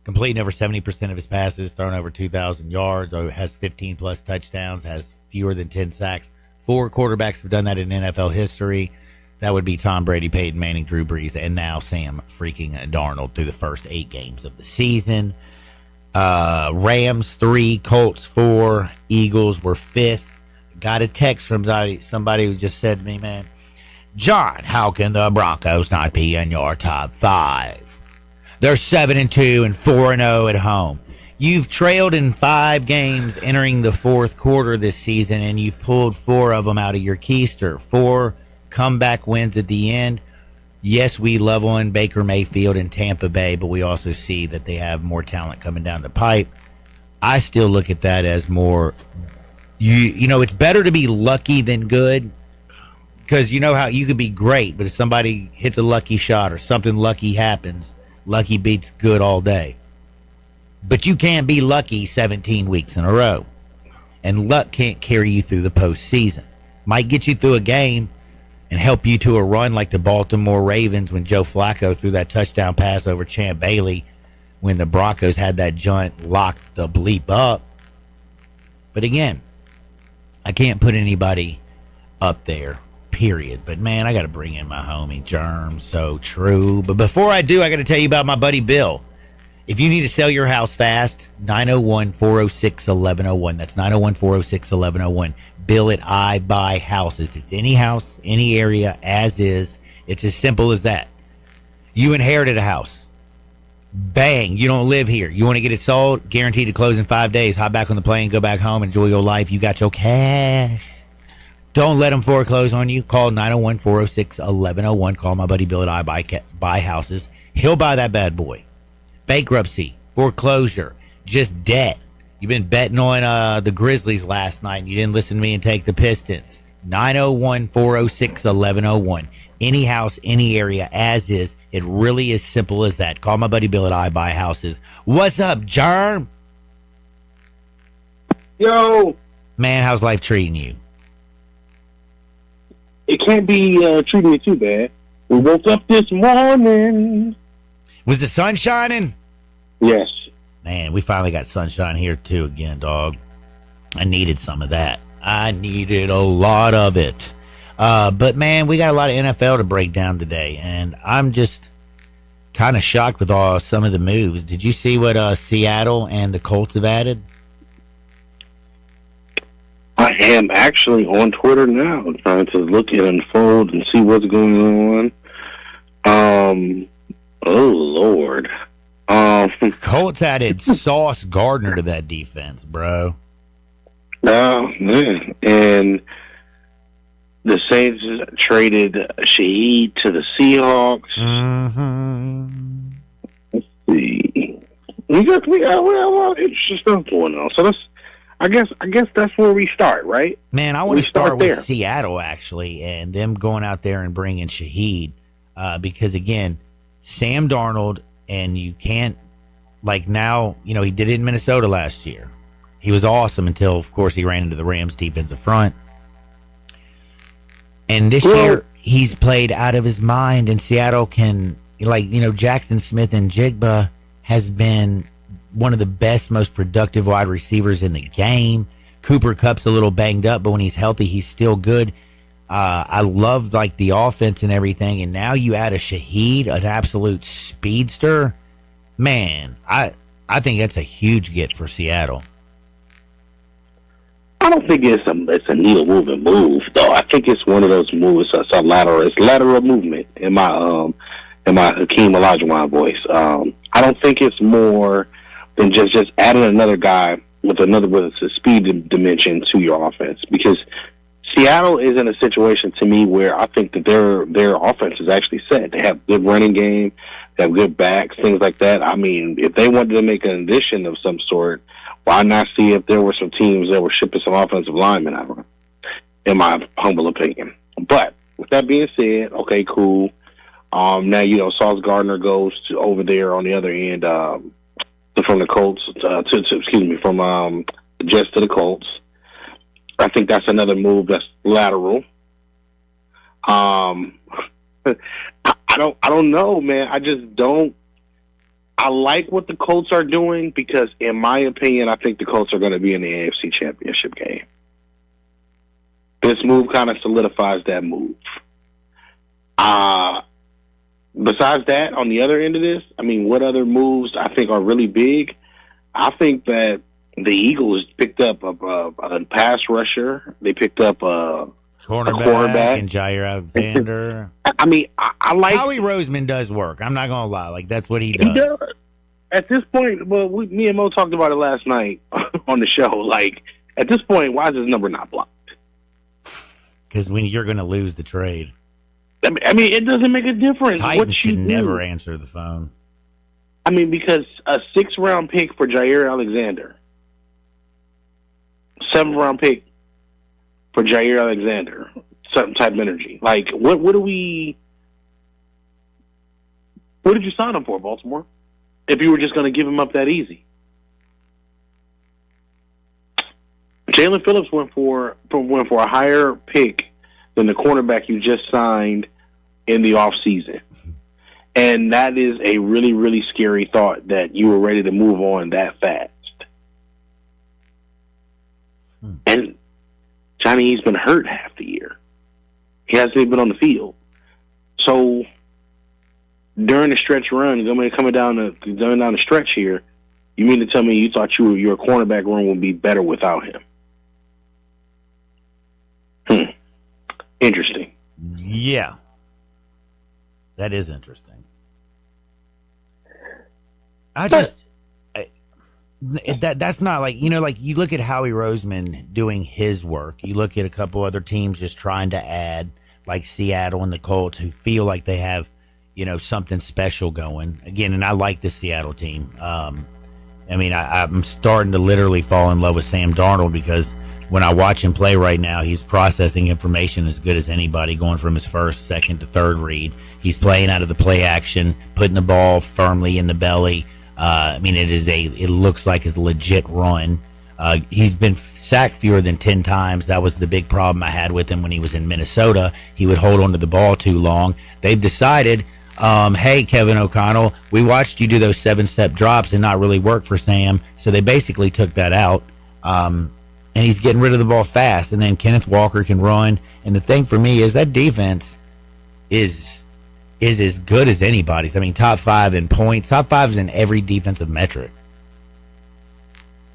Completing over 70% of his passes, thrown over 2,000 yards, has 15-plus touchdowns, has fewer than 10 sacks. 4 quarterbacks have done that in NFL history. That would be Tom Brady, Peyton Manning, Drew Brees, and now Sam freaking Darnold through the first 8 games of the season. Rams 3, Colts 4, Eagles were 5th. Got a text from somebody who just said to me, man, John, how can the Broncos not be in your top 5? They're 7-2 and 4-0 at home. You've trailed in 5 games entering the 4th quarter this season, and you've pulled 4 of them out of your keister. 4 comeback wins at the end. Yes, we love on Baker Mayfield in Tampa Bay, but we also see that they have more talent coming down the pipe. I still look at that as more, you know, it's better to be lucky than good, because you know how you could be great, but if somebody hits a lucky shot or something lucky happens, lucky beats good all day. But you can't be lucky 17 weeks in a row. And luck can't carry you through the postseason. Might get you through a game and help you to a run like the Baltimore Ravens when Joe Flacco threw that touchdown pass over Champ Bailey when the Broncos had that joint locked the bleep up. But again, I can't put anybody up there, period. But, man, I got to bring in my homie Germ. So true. But before I do, I got to tell you about my buddy Bill. If you need to sell your house fast, 901-406-1101. That's 901-406-1101. Bill at I Buy Houses. It's any house, any area, as is. It's as simple as that. You inherited a house. Bang, you don't live here. You want to get it sold, guaranteed to close in 5 days. Hop back on the plane, go back home, enjoy your life. You got your cash. Don't let them foreclose on you. Call 901-406-1101. Call my buddy Bill at I Buy Houses. He'll buy that bad boy. Bankruptcy, foreclosure, just debt. You've been betting on the Grizzlies last night and you didn't listen to me and take the Pistons. 901-406-1101. Any house, any area, as is. It really is simple as that. Call my buddy Bill at I Buy Houses. What's up, Germ? Yo. Man, how's life treating you? It can't be treating me too bad. We woke up this morning. Was the sun shining? Yes. Man, we finally got sunshine here too again, dog. I needed some of that. I needed a lot of it. But, man, we got a lot of NFL to break down today, and I'm just kind of shocked with some of the moves. Did you see what Seattle and the Colts have added? I am actually on Twitter now trying to look and unfold and see what's going on. Oh, Lord. Colts added Sauce Gardner to that defense, bro. Oh, man. And the Saints traded Shaheed to the Seahawks. Mm-hmm. Let's see. We got a lot of interesting stuff going on. So I guess that's where we start, right? Man, I want to start with Seattle, actually, and them going out there and bringing Shaheed. Because, again, Sam Darnold, and you can't, like now, he did it in Minnesota last year. He was awesome until, of course, he ran into the Rams defensive front. And this year, he's played out of his mind, and Seattle can, Jackson Smith and Jigba has been one of the best, most productive wide receivers in the game. Cooper Kupp's a little banged up, but when he's healthy, he's still good. I love, the offense and everything, and now you add a Shaheed, an absolute speedster. Man, I think that's a huge get for Seattle. I don't think it's a needle moving move, though. I think it's one of those moves. It's lateral movement in my Hakeem Olajuwon voice. I don't think it's more than just adding another guy with a speed dimension to your offense, because Seattle is in a situation to me where I think that their offense is actually set. They have good running game, they have good backs, things like that. I mean, if they wanted to make an addition of some sort, why not see if there were some teams that were shipping some offensive linemen out, in my humble opinion. But with that being said, okay, cool. Now, Sauce Gardner goes over there on the other end, from the Colts, from the Jets to the Colts. I think that's another move that's lateral. I don't know, man. I just don't. I like what the Colts are doing because, in my opinion, I think the Colts are going to be in the AFC Championship game. This move kind of solidifies that move. Besides that, on the other end of this, I mean, what other moves I think are really big? I think that the Eagles picked up a pass rusher. They picked up a cornerback and Jair Alexander. I mean, I like Howie Roseman does work. I'm not gonna lie, that's what he does. He does. At this point, me and Mo talked about it last night on the show. At this point, why is his number not blocked? Because when you're gonna lose the trade, I mean, it doesn't make a difference. Titans should never answer the phone. I mean, because a 6th-round pick for Jair Alexander, 7th-round pick for Jair Alexander, certain type of energy. What did you sign him for, Baltimore? If you were just going to give him up that easy. Jalen Phillips went for a higher pick than the cornerback you just signed in the offseason. And that is a really, really scary thought that you were ready to move on that fast. And Johnny, he's been hurt half the year. He hasn't even been on the field. So during the stretch run, coming down the stretch here, you mean to tell me you thought your cornerback room would be better without him? Interesting. Yeah. That is interesting. That's not like, like you look at Howie Roseman doing his work. You look at a couple other teams just trying to add, like Seattle and the Colts, who feel like they have, something special going. Again, and I like the Seattle team. I'm starting to literally fall in love with Sam Darnold because when I watch him play right now, he's processing information as good as anybody, going from his first, second to third read. He's playing out of the play action, putting the ball firmly in the belly. It looks like a legit run. He's been sacked fewer than 10 times. That was the big problem I had with him when he was in Minnesota. He would hold on to the ball too long. They've decided, hey, Kevin O'Connell, we watched you do those 7-step drops and not really work for Sam. So they basically took that out. And he's getting rid of the ball fast. And then Kenneth Walker can run. And the thing for me is that defense is as good as anybody's. Top 5 in points. Top 5 is in every defensive metric.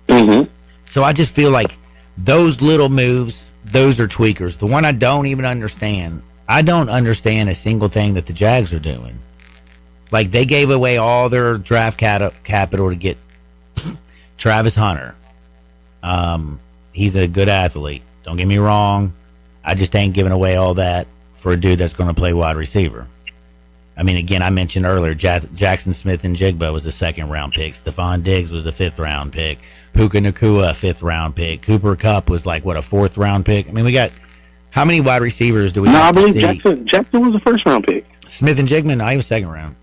Mm-hmm. So I just feel like those little moves, those are tweakers. The one I don't even understand, I don't understand a single thing that the Jags are doing. Like, they gave away all their draft capital to get Travis Hunter. He's a good athlete. Don't get me wrong. I just ain't giving away all that for a dude that's going to play wide receiver. Again, I mentioned earlier, Jackson Smith and Jigba was a 2nd-round pick. Stephon Diggs was a 5th-round pick. Puka Nacua, a 5th-round pick. Cooper Kupp was like, a 4th-round pick? We got, how many wide receivers do we have? I believe Jackson was a 1st-round pick. Smith and Jigba, no, he was 2nd-round.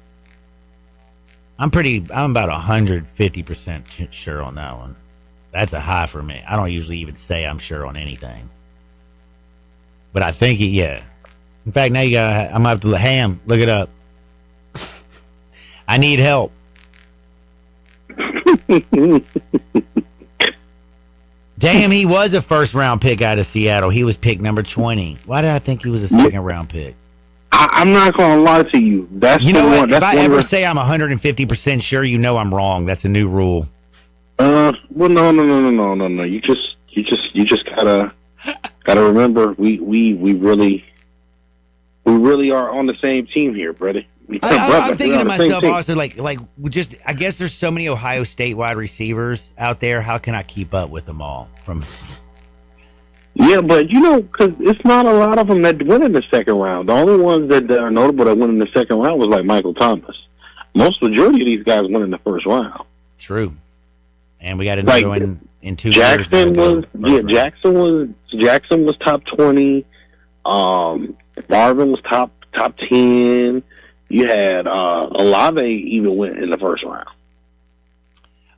I'm about 150% sure on that one. That's a high for me. I don't usually even say I'm sure on anything. But I think yeah. In fact, now I'm going to have to, Ham, look it up. I need help. Damn, he was a 1st-round pick out of Seattle. He was pick number 20. Why did I think he was a 2nd-round pick? I'm not going to lie to you. That's what? If I ever say I'm 150% sure, I'm wrong. That's a new rule. Well, no. You just gotta remember we really are on the same team here, brother. I'm thinking to myself also, I guess there's so many Ohio State wide receivers out there. How can I keep up with them all? Yeah, but because it's not a lot of them that went in the 2nd round. The only ones that are notable that went in the 2nd round was like Michael Thomas. Majority of these guys went in the 1st round. True. And we got another one in 2 Jackson years. Jackson was top 20. Marvin was top 10. You had Olave even went in the 1st round.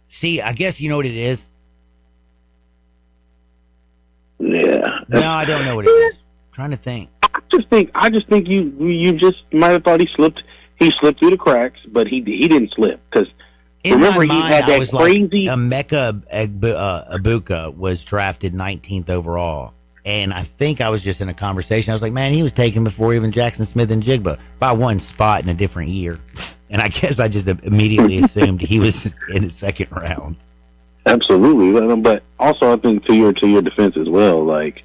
See, I guess you know what it is. Yeah. No, I don't know what it is. I'm trying to think. I just think you just might have thought he slipped. He slipped through the cracks, but he didn't slip because. Remember, he had that crazy. Emeka Egbuka was drafted 19th overall, and I think I was just in a conversation. I was like, man, he was taken before even Jackson Smith and Jigba by one spot in a different year, and I guess I just immediately assumed he was in the 2nd round. Absolutely, but also I think to your defense as well, it's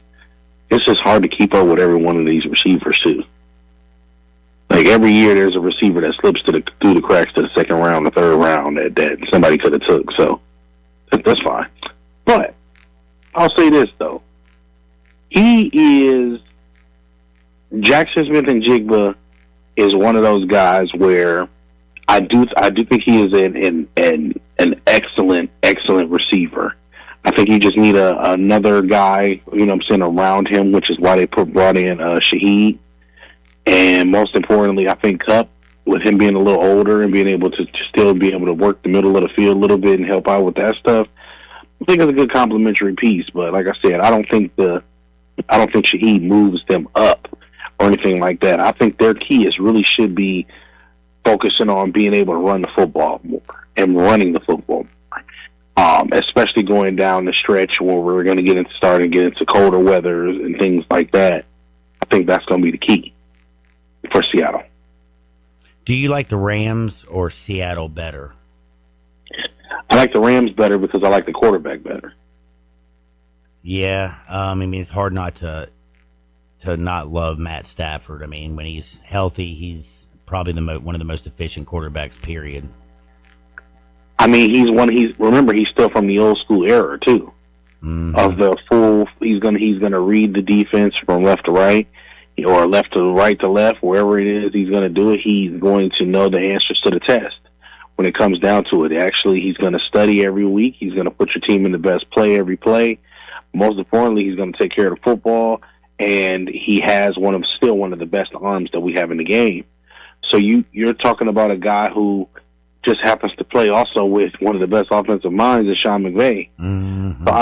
just hard to keep up with every one of these receivers too. Every year there's a receiver that slips through the cracks to the 2nd round, the 3rd round that somebody could have took. So that's fine. But I'll say this though. Jackson Smith and Jigba is one of those guys where I do think he is an excellent receiver. I think you just need another guy, around him, which is why they brought in Shaheed. And most importantly, I think Kupp, with him being a little older and being able to still be able to work the middle of the field a little bit and help out with that stuff, I think it's a good complementary piece. But like I said, I don't think Shaheed moves them up or anything like that. I think their key really should be focusing on being able to run the football more and running the football more. Especially going down the stretch where we're going to start to get into colder weather and things like that. I think that's going to be the key for Seattle. Do you like the Rams or Seattle better? I like the Rams better because I like the quarterback better. Yeah, I mean, it's hard not to not love Matt Stafford. I mean, when he's healthy, he's probably one of the most efficient quarterbacks, period. I mean, remember, he's still from the old school era too. Mm-hmm. Of the full, he's gonna read the defense from left to right, or left to right to left, wherever it is he's gonna do it. He's going to know the answers to the test when it comes down to it. Actually, he's gonna study every week. He's gonna put your team in the best play every play. Most importantly, he's gonna take care of the football, and he has still one of the best arms that we have in the game. So you're talking about a guy who just happens to play also with one of the best offensive minds, is Sean McVay. Mm-hmm. So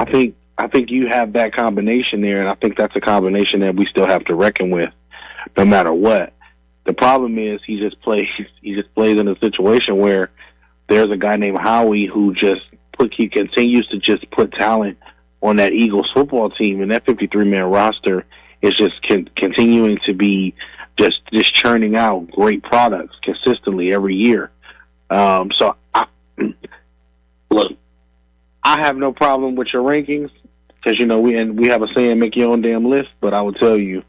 I think you have that combination there, and I think that's a combination that we still have to reckon with, no matter what. The problem is he just plays in a situation where there's a guy named Howie who he continues to just put talent on that Eagles football team, and that 53-man roster is just continuing to be just churning out great products consistently every year. Look, I have no problem with your rankings because, we have a saying, make your own damn list, but I will tell you,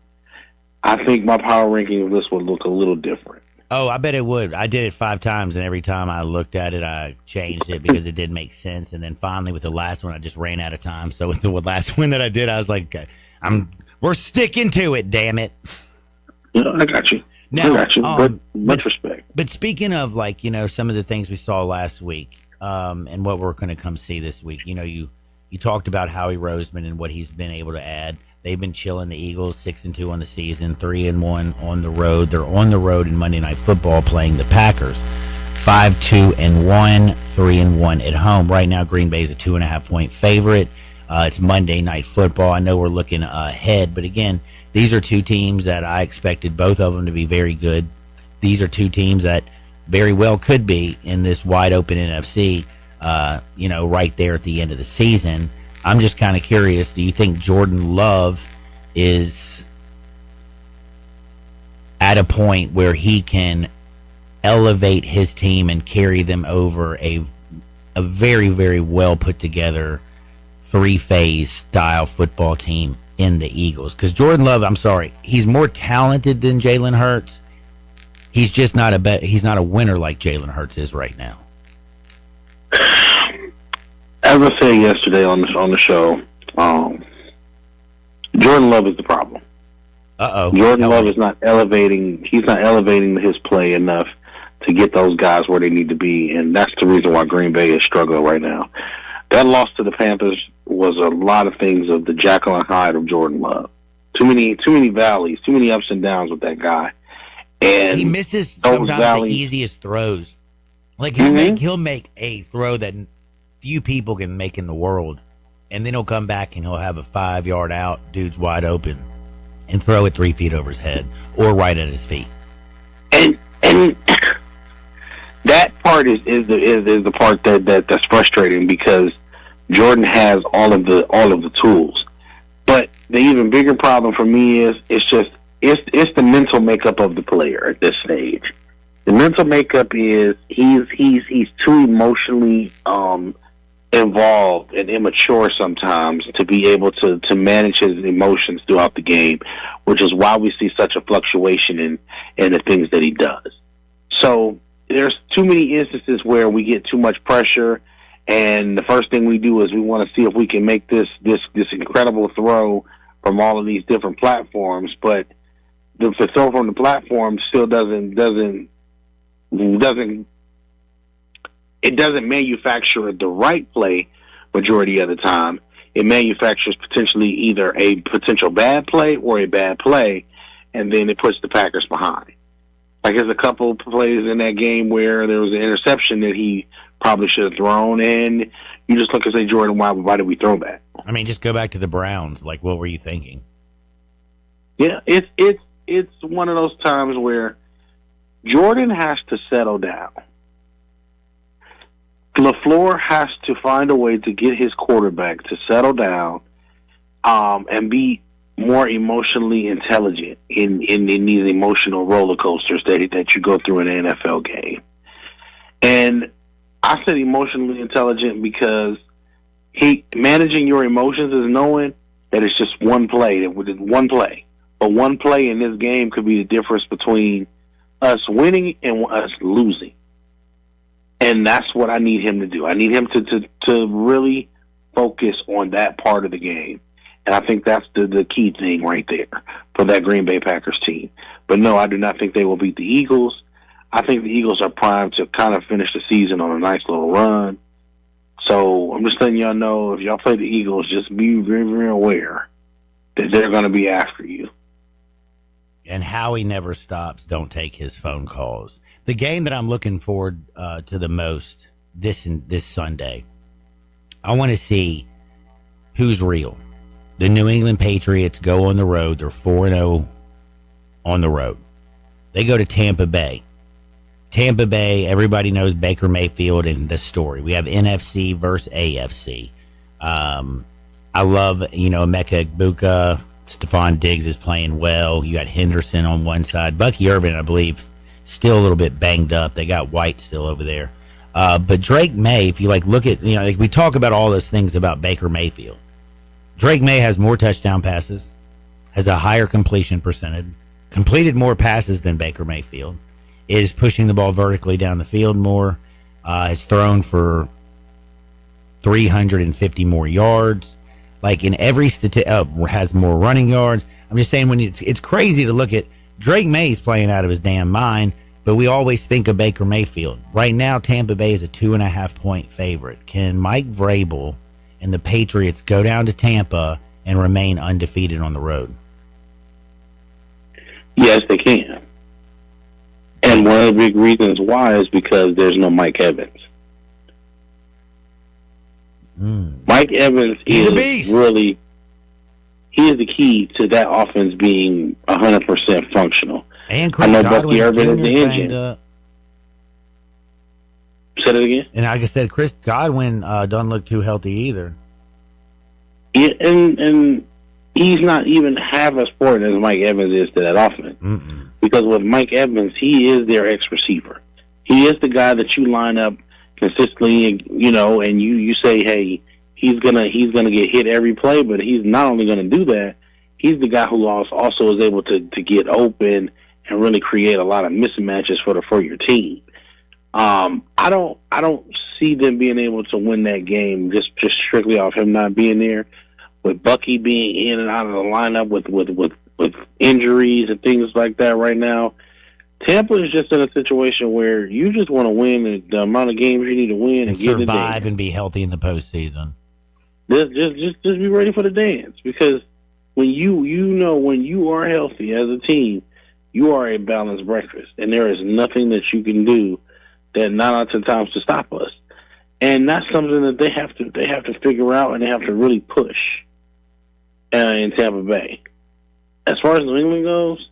I think my power ranking list would look a little different. Oh, I bet it would. I did it 5 times, and every time I looked at it, I changed it because it didn't make sense. And then finally, with the last one, I just ran out of time. So with the last one that I did, I was like, we're sticking to it, damn it. Yeah, I got you. Now, I got you. Much respect. But speaking of, some of the things we saw last week and what we're going to come see this week, you talked about Howie Roseman and what he's been able to add. They've been chilling the Eagles 6-2 on the season, 3-1 on the road. They're on the road in Monday Night Football playing the Packers. 5-2-1, 3-1 at home. Right now, Green Bay's a 2.5-point favorite. It's Monday Night Football. I know we're looking ahead, but again, these are two teams that I expected both of them to be very good. These are two teams that very well could be in this wide open NFC, right there at the end of the season. I'm just kind of curious, do you think Jordan Love is at a point where he can elevate his team and carry them over a very, very well put together 3-phase style football team in the Eagles? Because Jordan Love, I'm sorry, he's more talented than Jalen Hurts. He's just not a winner like Jalen Hurts is right now. As I said yesterday on the show, Jordan Love is the problem. Jordan Love is not elevating. He's not elevating his play enough to get those guys where they need to be, and that's the reason why Green Bay is struggling right now. That loss to the Panthers was a lot of things of the Jekyll and Hyde of Jordan Love. Too many valleys, too many ups and downs with that guy. And he misses sometimes the easiest throws. Like he'll make a throw that few people can make in the world, and then he'll come back and he'll have a 5-yard out, dude's wide open, and throw it 3 feet over his head or right at his feet. And that part is the part that's frustrating because Jordan has all of the tools, but the even bigger problem for me is it's the mental makeup of the player at this stage. The mental makeup is he's too emotionally involved and immature sometimes to be able to manage his emotions throughout the game, which is why we see such a fluctuation in the things that he does. So there's too many instances where we get too much pressure, and the first thing we do is we want to see if we can make this incredible throw from all of these different platforms, but the throw from the platform still doesn't manufacture the right play majority of the time. It manufactures potentially either a potential bad play or a bad play, and then it puts the Packers behind. Like there's a couple of plays in that game where there was an interception that he probably should have thrown, and you just look and say, Jordan, why did we throw that? I mean, just go back to the Browns. Like, what were you thinking? Yeah, it's one of those times where Jordan has to settle down. LaFleur has to find a way to get his quarterback to settle down and be more emotionally intelligent in these emotional roller coasters that you go through in an NFL game. And I said emotionally intelligent because managing your emotions is knowing that it's just one play. But one play in this game could be the difference between us winning and us losing. And that's what I need him to do. I need him to really focus on that part of the game. And I think that's the key thing right there for that Green Bay Packers team. But no, I do not think they will beat the Eagles. I think the Eagles are primed to kind of finish the season on a nice little run. So I'm just letting y'all know, if y'all play the Eagles, just be very, very aware that they're going to be after you. And Howie never stops. Don't take his phone calls. The game that I'm looking forward to the most this Sunday, I want to see who's real. The New England Patriots go on the road. They're 4-0 on the road. They go to Tampa Bay. Tampa Bay, everybody knows Baker Mayfield and the story. We have NFC versus AFC. I love, Emeka Egbuka. Stephon Diggs is playing well. You got Henderson on one side. Bucky Irvin, I believe, still a little bit banged up. They got White still over there. But Drake May, if you look at, we talk about all those things about Baker Mayfield. Drake May has more touchdown passes, has a higher completion percentage, completed more passes than Baker Mayfield, is pushing the ball vertically down the field more, has thrown for 350 more yards. Like in every has more running yards. I'm just saying, when it's crazy to look at Drake May's playing out of his damn mind, but we always think of Baker Mayfield. Right now, Tampa Bay is a 2.5-point favorite. Can Mike Vrabel and the Patriots go down to Tampa and remain undefeated on the road? Yes, they can. And one of the big reasons why is because there's no Mike Evans. Mike Evans is really, he is the key to that offense being 100% functional. And Chris Godwin Irvin is the engine. Say it again. And like I said, Chris Godwin doesn't look too healthy either. Yeah, and he's not even half as important as Mike Evans is to that offense. Because with Mike Evans, he is their ex-receiver. He is the guy that you line up consistently, and you say, hey, he's gonna get hit every play, but he's not only gonna do that, he's the guy who also is able to get open and really create a lot of mismatches for your team. I don't see them being able to win that game just strictly off him not being there. With Bucky being in and out of the lineup with injuries and things like that right now, Tampa is just in a situation where you just want to win the amount of games you need to win and survive and be healthy in the postseason. Just be ready for the dance, because when you are healthy as a team, you are a balanced breakfast, and there is nothing that you can do that 9 out of 10 times to stop us. And that's something that they have to figure out, and they have to really push in Tampa Bay. As far as New England goes,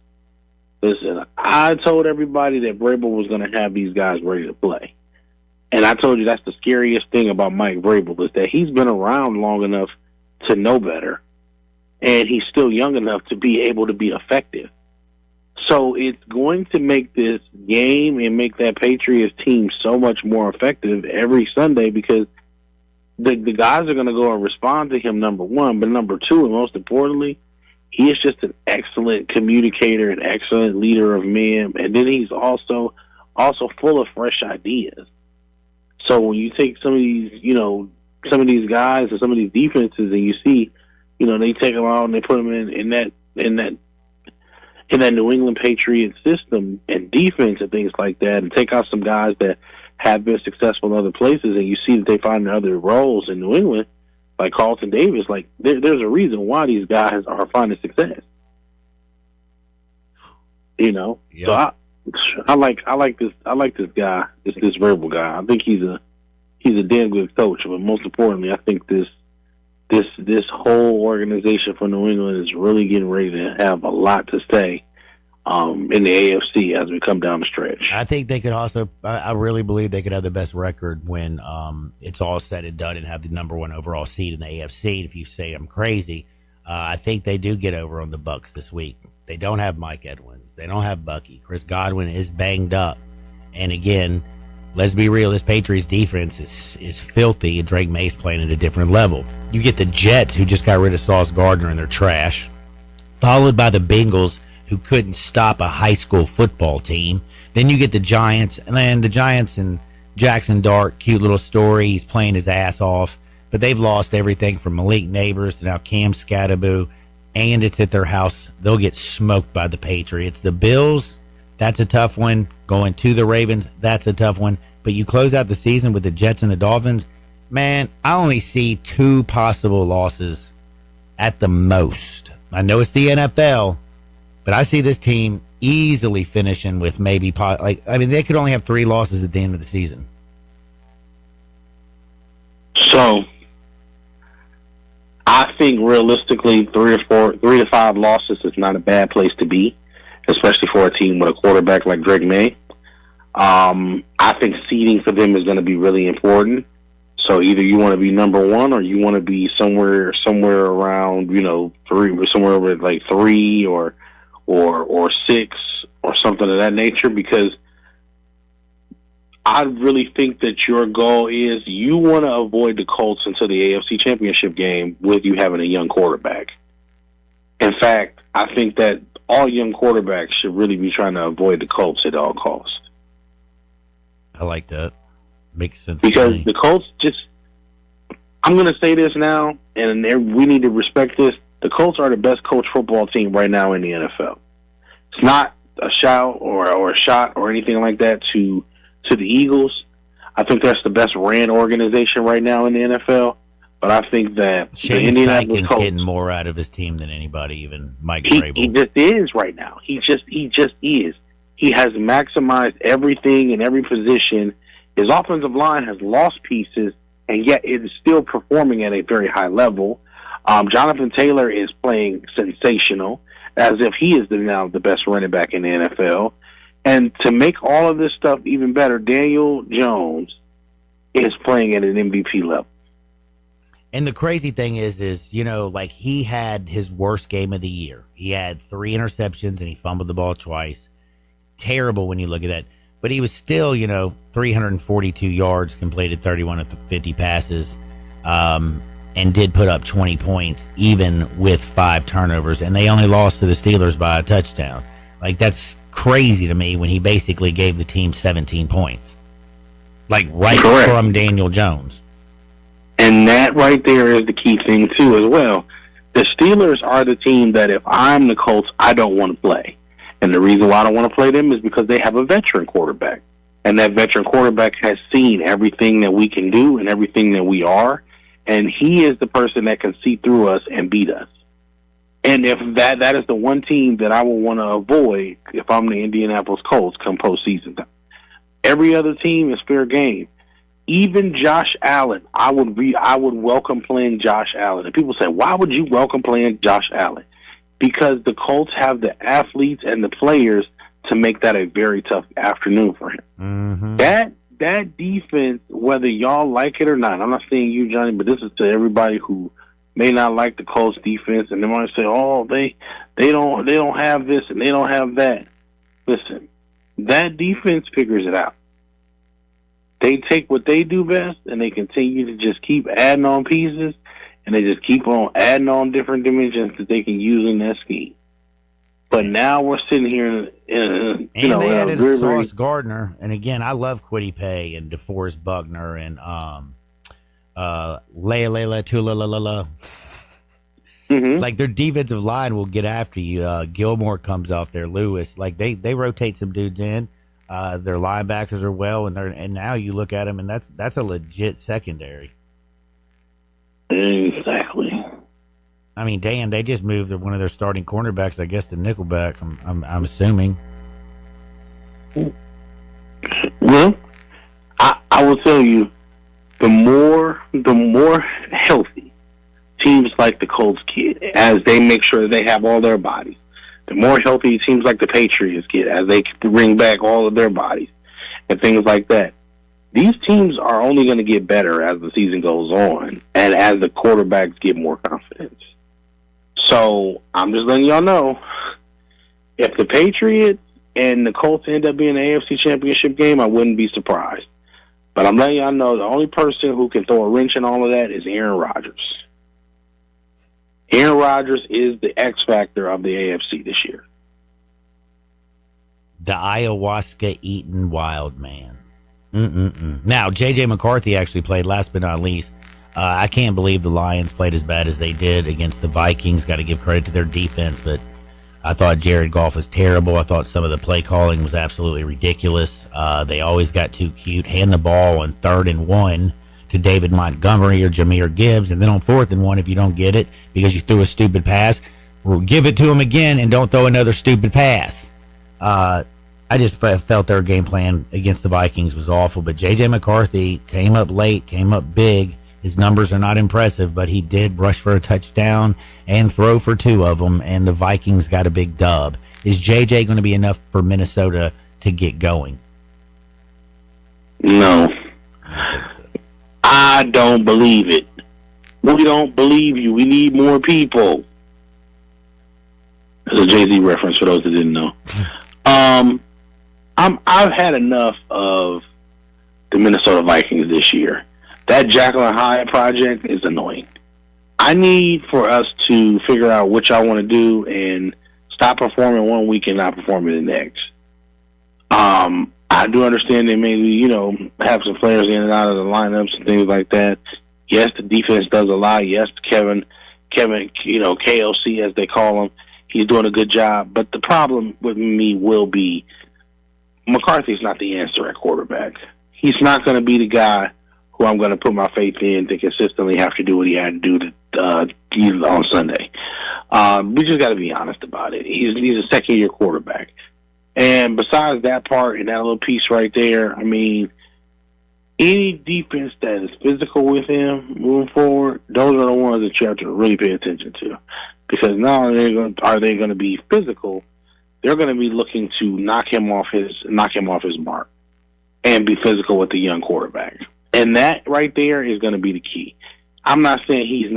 listen, I told everybody that Vrabel was going to have these guys ready to play. And I told you that's the scariest thing about Mike Vrabel, is that he's been around long enough to know better, and he's still young enough to be able to be effective. So it's going to make this game and make that Patriots team so much more effective every Sunday, because the guys are going to go and respond to him, number one. But number two, and most importantly, he is just an excellent communicator, an excellent leader of men. And then he's also full of fresh ideas. So when you take some of these guys and some of these defenses, and you see, they take them out and they put them in that New England Patriots system and defense and things like that, and take out some guys that have been successful in other places, and you see that they find other roles in New England, like Carlton Davis. Like there's a reason why these guys are finding success. So I like this guy, this Verbal guy. I think he's a damn good coach, but most importantly, I think this whole organization for New England is really getting ready to have a lot to say in the AFC as we come down the stretch. I think they could also. I really believe they could have the best record when it's all said and done and have the number 1 overall seed in the AFC. If you say I'm crazy, I think they do get over on the Bucs this week. They don't have Mike Edwards. They don't have Bucky. Chris Godwin is banged up, and again, let's be real. This Patriots defense is filthy, and Drake May's playing at a different level. You get the Jets, who just got rid of Sauce Gardner, and they're trash, followed by the Bengals, who couldn't stop a high school football team. Then you get the Giants, and then the Giants and Jackson Dart, cute little story. He's playing his ass off, but they've lost everything from Malik Neighbors to now Cam Scatteraboo, and it's at their house. They'll get smoked by the Patriots. The Bills, that's a tough one. Going to the Ravens, that's a tough one. But you close out the season with the Jets and the Dolphins, man, I only see 2 possible losses at the most. I know it's the NFL, but I see this team easily finishing with maybe, they could only have 3 losses at the end of the season. So, I think realistically, 3 to 5 losses is not a bad place to be, especially for a team with a quarterback like Drake May. I think seeding for them is going to be really important. So either you want to be number 1 or you want to be somewhere around, 3, somewhere over like 3 or 6 or something of that nature, because I really think that your goal is you want to avoid the Colts until the AFC Championship game with you having a young quarterback. In fact, I think that all young quarterbacks should really be trying to avoid the Colts at all costs. I like that. Makes sense. Because the Colts I'm going to say this now, and we need to respect this. The Colts are the best coached football team right now in the NFL. It's not a shout or a shot or anything like that to the Eagles. I think that's the best ran organization right now in the NFL. But I think that Shane the Indianapolis Steichen's Colts getting more out of his team than anybody, even Mike Vrabel. He just is right now. He just is. He has maximized everything in every position. His offensive line has lost pieces, and yet it is still performing at a very high level. Jonathan Taylor is playing sensational, as if he is now the best running back in the NFL. And to make all of this stuff even better, Daniel Jones is playing at an MVP level. And the crazy thing is, he had his worst game of the year. He had 3 interceptions, and he fumbled the ball twice. Terrible when you look at that. But he was still, 342 yards, completed 31 of 50 passes, and did put up 20 points, even with 5 turnovers. And they only lost to the Steelers by a touchdown. That's crazy to me when he basically gave the team 17 points. Correct. From Daniel Jones. And that right there is the key thing, too, as well. The Steelers are the team that if I'm the Colts, I don't want to play. And the reason why I don't want to play them is because they have a veteran quarterback. And that veteran quarterback has seen everything that we can do and everything that we are. And he is the person that can see through us and beat us. And if that is the one team that I will want to avoid if I'm the Indianapolis Colts come postseason time. Every other team is fair game. Even Josh Allen, I would welcome playing Josh Allen. And people say, why would you welcome playing Josh Allen? Because the Colts have the athletes and the players to make that a very tough afternoon for him. Mm-hmm. That defense, whether y'all like it or not, I'm not saying you, Johnny, but this is to everybody who may not like the Colts defense, and they might say, "Oh, they don't have this and they don't have that." Listen, that defense figures it out. They take what they do best, and they continue to just keep adding on pieces. And they just keep on adding on different dimensions that they can use in that scheme. But now we're sitting here in they added Sauce Gardner. And again, I love Kwity Paye and DeForest Buckner and Leila Tulalala. Mm-hmm. Their defensive line will get after you. Gilmore comes off there. Lewis. They rotate some dudes in. Their linebackers are well, and now you look at them, and that's a legit secondary. Exactly. I mean, Dan, they just moved one of their starting cornerbacks, I guess, to nickelback. I'm assuming. Well, I will tell you, the more healthy teams like the Colts get, as they make sure they have all their bodies, the more healthy teams like the Patriots get as they bring back all of their bodies and things like that. These teams are only going to get better as the season goes on and as the quarterbacks get more confidence. So I'm just letting y'all know, if the Patriots and the Colts end up being an AFC Championship game, I wouldn't be surprised. But I'm letting y'all know the only person who can throw a wrench in all of that is Aaron Rodgers. Aaron Rodgers is the X factor of the AFC this year. The ayahuasca-eating wild man. Now, J.J. McCarthy actually played, last but not least. I can't believe the Lions played as bad as they did against the Vikings. Got to give credit to their defense, but I thought Jared Goff was terrible. I thought some of the play calling was absolutely ridiculous. They always got too cute. Hand the ball on 3rd and 1 to David Montgomery or Jahmyr Gibbs, and then on 4th and 1, if you don't get it because you threw a stupid pass, give it to him again and don't throw another stupid pass. I just felt their game plan against the Vikings was awful, but J.J. McCarthy came up late, came up big. His numbers are not impressive, but he did rush for a touchdown and throw for 2 of them, and the Vikings got a big dub. Is J.J. going to be enough for Minnesota to get going? No. I don't believe it. We don't believe you. We need more people. There's a Jay-Z reference for those that didn't know. I've had enough of the Minnesota Vikings this year. That Jekyll and Hyde project is annoying. I need for us to figure out what y'all want to do and stop performing one week and not performing the next. I do understand they maybe, have some players in and out of the lineups and things like that. Yes, the defense does a lot. Yes, Kevin, KOC as they call him, he's doing a good job. But the problem with me will be McCarthy's not the answer at quarterback. He's not going to be the guy who I'm going to put my faith in to consistently have to do what he had to do on Sunday. We just got to be honest about it. He's a second-year quarterback. And besides that part and that little piece right there, I mean, any defense that is physical with him moving forward, those are the ones that you have to really pay attention to. Because not only are they going to be physical, they're going to be looking to knock him off his mark and be physical with the young quarterback. And that right there is going to be the key. I'm not saying he's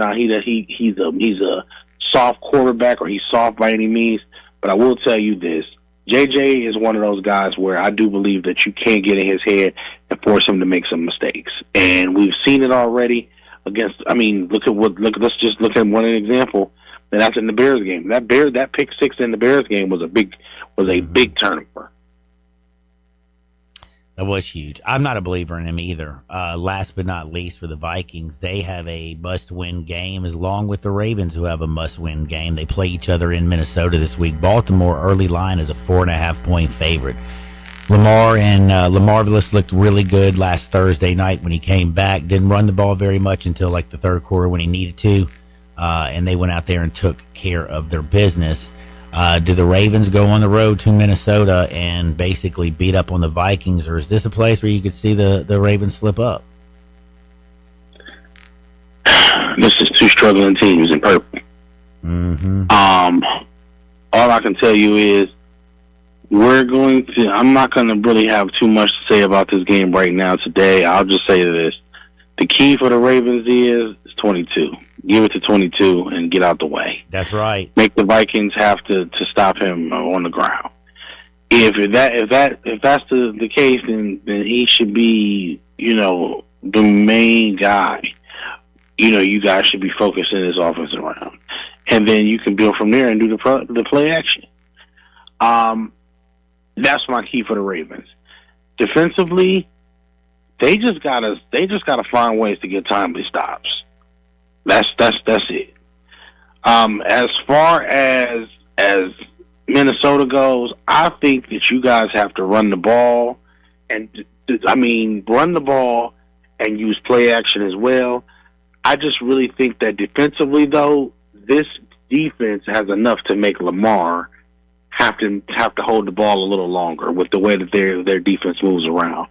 a soft quarterback or he's soft by any means, but I will tell you this. JJ is one of those guys where I do believe that you can't get in his head and force him to make some mistakes. And we've seen it already let's just look at one example. And that's in the Bears game. That pick six in the Bears game was a big turnover. That was huge. I'm not a believer in him either. Last but not least, for the Vikings, they have a must-win game, along with the Ravens, who have a must-win game. They play each other in Minnesota this week. Baltimore early line is a 4.5-point favorite. Lamar and Lamarvelous looked really good last Thursday night when he came back. Didn't run the ball very much until like the third quarter when he needed to, and they went out there and took care of their business. Do the Ravens go on the road to Minnesota and basically beat up on the Vikings, or is this a place where you could see the Ravens slip up? This is two struggling teams in purple. Mm-hmm. All I can tell you is I'm not going to really have too much to say about this game right now today. I'll just say this. The key for the Ravens is 22. Give it to 22 and get out the way. That's right. Make the Vikings have to stop him on the ground. If that's the case, then he should be, the main guy. You guys should be focusing this offense around, and then you can build from there and do the play action. That's my key for the Ravens. Defensively, they just gotta find ways to get timely stops. That's it. As far as Minnesota goes, I think that you guys have to run the ball and use play action as well. I just really think that defensively, though, this defense has enough to make Lamar have to hold the ball a little longer with the way that their defense moves around.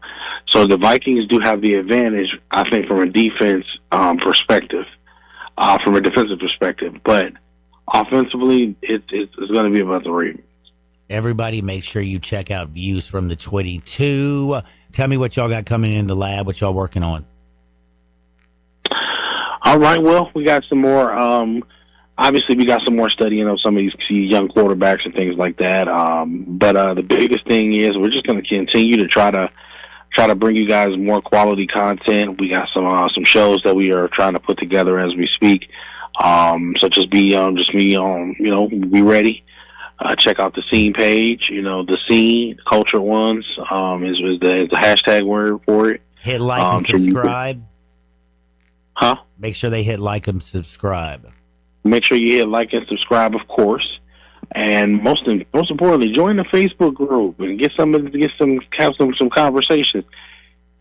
So the Vikings do have the advantage, I think, from a defense perspective. From a defensive perspective. But offensively, it's going to be about the Ravens. Everybody, make sure you check out Views from the 22. Tell me what y'all got coming in the lab, what y'all working on. All right, well, we got some more. Obviously, we got some more studying of some of these young quarterbacks and things like that. But the biggest thing is we're just going to continue to try to bring you guys more quality content. We got some shows that we are trying to put together as we speak. So just be be ready. Check out the Scene page. The Scene Culture Ones is the hashtag word for it. Hit like and subscribe. Huh? Make sure they hit like and subscribe. Make sure you hit like and subscribe, of course. And most importantly, join the Facebook group and have some conversations.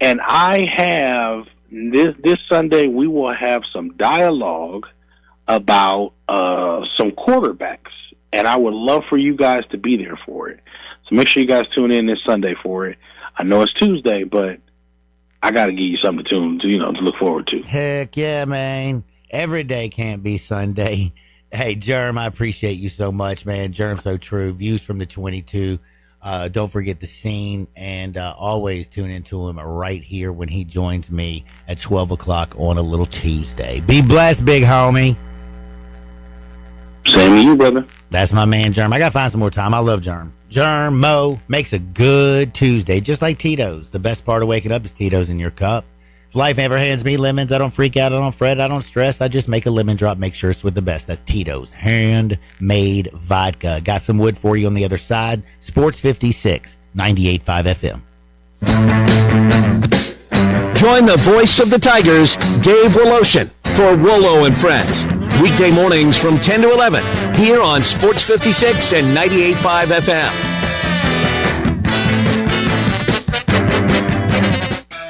And I have this Sunday we will have some dialogue about some quarterbacks, and I would love for you guys to be there for it. So make sure you guys tune in this Sunday for it. I know it's Tuesday, but I got to give you something to look forward to. Heck yeah, man! Every day can't be Sunday. Hey, Germ, I appreciate you so much, man. Germ, so true. Views from the 22. Don't forget the Scene, and always tune into him right here when he joins me at 12 o'clock on a little Tuesday. Be blessed, big homie. Same to you, brother. That's my man, Germ. I got to find some more time. I love Germ. Germ Mo makes a good Tuesday, just like Tito's. The best part of waking up is Tito's in your cup. If life ever hands me lemons, I don't freak out, I don't fret, I don't stress. I just make a lemon drop, make sure it's with the best. That's Tito's handmade vodka. Got some wood for you on the other side. Sports 56, 98.5 FM. Join the voice of the Tigers, Dave Woloshin, for Wolo and Friends. Weekday mornings from 10 to 11 here on Sports 56 and 98.5 FM.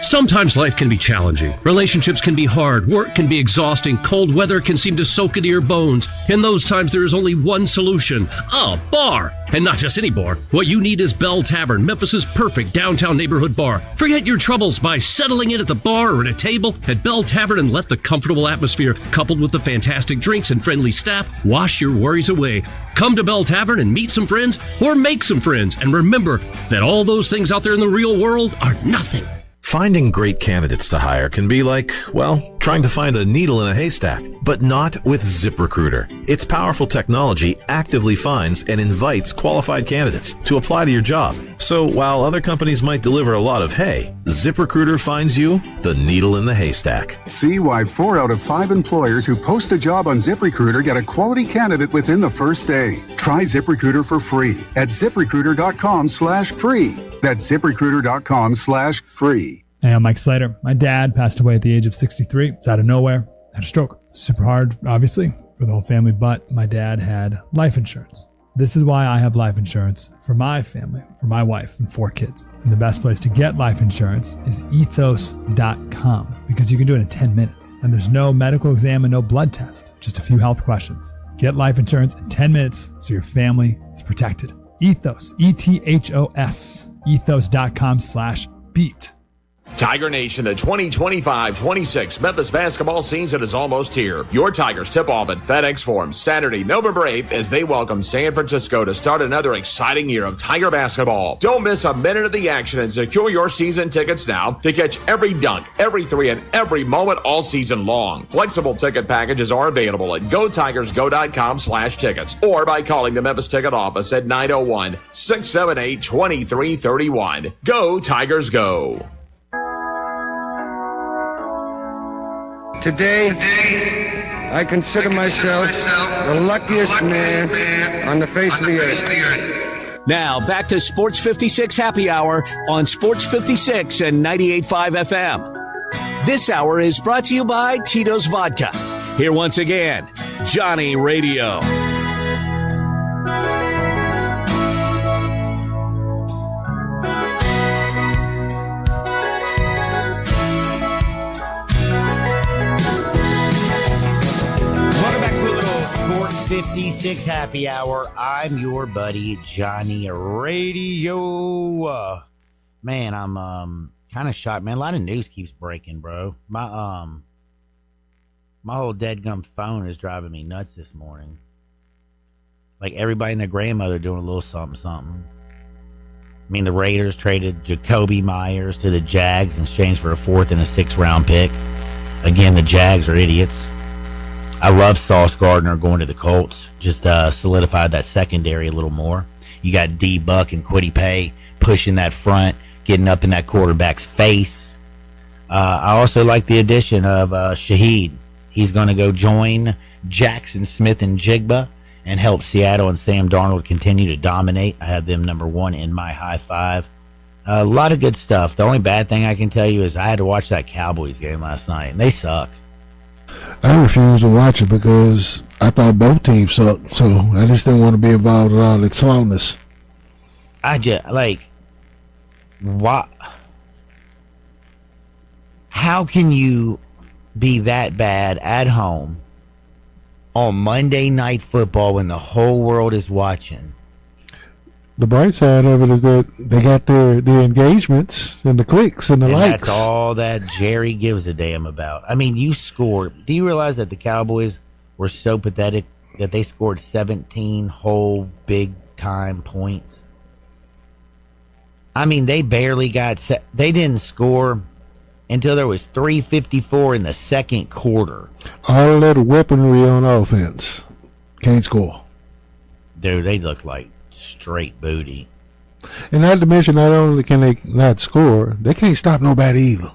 Sometimes life can be challenging. Relationships can be hard. Work can be exhausting. Cold weather can seem to soak into your bones. In those times, there is only one solution: a bar. And not just any bar. What you need is Bell Tavern, Memphis's perfect downtown neighborhood bar. Forget your troubles by settling in at the bar or at a table at Bell Tavern and let the comfortable atmosphere, coupled with the fantastic drinks and friendly staff, wash your worries away. Come to Bell Tavern and meet some friends or make some friends. And remember that all those things out there in the real world are nothing. Finding great candidates to hire can be like, well, trying to find a needle in a haystack, but not with ZipRecruiter. Its powerful technology actively finds and invites qualified candidates to apply to your job. So while other companies might deliver a lot of hay, ZipRecruiter finds you the needle in the haystack. See why 4 out of 5 employers who post a job on ZipRecruiter get a quality candidate within the first day. Try ZipRecruiter for free at ZipRecruiter.com/free. That's ZipRecruiter.com/free. Hey, I'm Mike Slater. My dad passed away at the age of 63. It's out of nowhere. Had a stroke. Super hard, obviously, for the whole family, but my dad had life insurance. This is why I have life insurance for my family, for my wife and 4 kids. And the best place to get life insurance is ethos.com, because you can do it in 10 minutes. And there's no medical exam and no blood test, just a few health questions. Get life insurance in 10 minutes so your family is protected. Ethos, ETHOS, ethos.com/beat. Tiger Nation, the 2025-26 Memphis basketball season is almost here. Your Tigers tip off at FedEx Forum Saturday, November 8th as they welcome San Francisco to start another exciting year of Tiger basketball. Don't miss a minute of the action and secure your season tickets now to catch every dunk, every three, and every moment all season long. Flexible ticket packages are available at GoTigersGo.com/tickets or by calling the Memphis ticket office at 901-678-2331. Go Tigers Go! Today, I consider myself the luckiest man on the face of the earth. Now, back to Sports 56 Happy Hour on Sports 56 and 98.5 FM. This hour is brought to you by Tito's Vodka. Here once again, Johnny Radio. Welcome back to a little Sports 56 Happy Hour. I'm your buddy, Johnny Radio. Man, I'm kind of shocked, man. A lot of news keeps breaking, bro. My whole deadgum phone is driving me nuts this morning. Like everybody and their grandmother doing a little something. I mean, the Raiders traded Jacoby Myers to the Jags in exchange for a 4th and a 6th round pick. Again, the Jags are idiots. I love Sauce Gardner going to the Colts. Just solidified that secondary a little more. You got D Buck and Kwity Paye pushing that front, getting up in that quarterback's face. I also like the addition of Shaheed. He's going to go join Jackson Smith and Jigba and help Seattle and Sam Darnold continue to dominate. I have them number 1 in my high five. A lot of good stuff. The only bad thing I can tell you is I had to watch that Cowboys game last night, and they suck. I refused to watch it because I thought both teams sucked, so I just didn't want to be involved in all that slowness. I just, what? How can you be that bad at home on Monday Night Football when the whole world is watching? The bright side of it is that they got their engagements and the clicks and the likes. That's all that Jerry gives a damn about. I mean, you scored. Do you realize that the Cowboys were so pathetic that they scored 17 whole big-time points? I mean, they barely got they didn't score until there was 3:54 in the second quarter. All that weaponry on offense. Can't score. Dude, they look like straight booty. And not to mention, not only can they not score, they can't stop nobody either.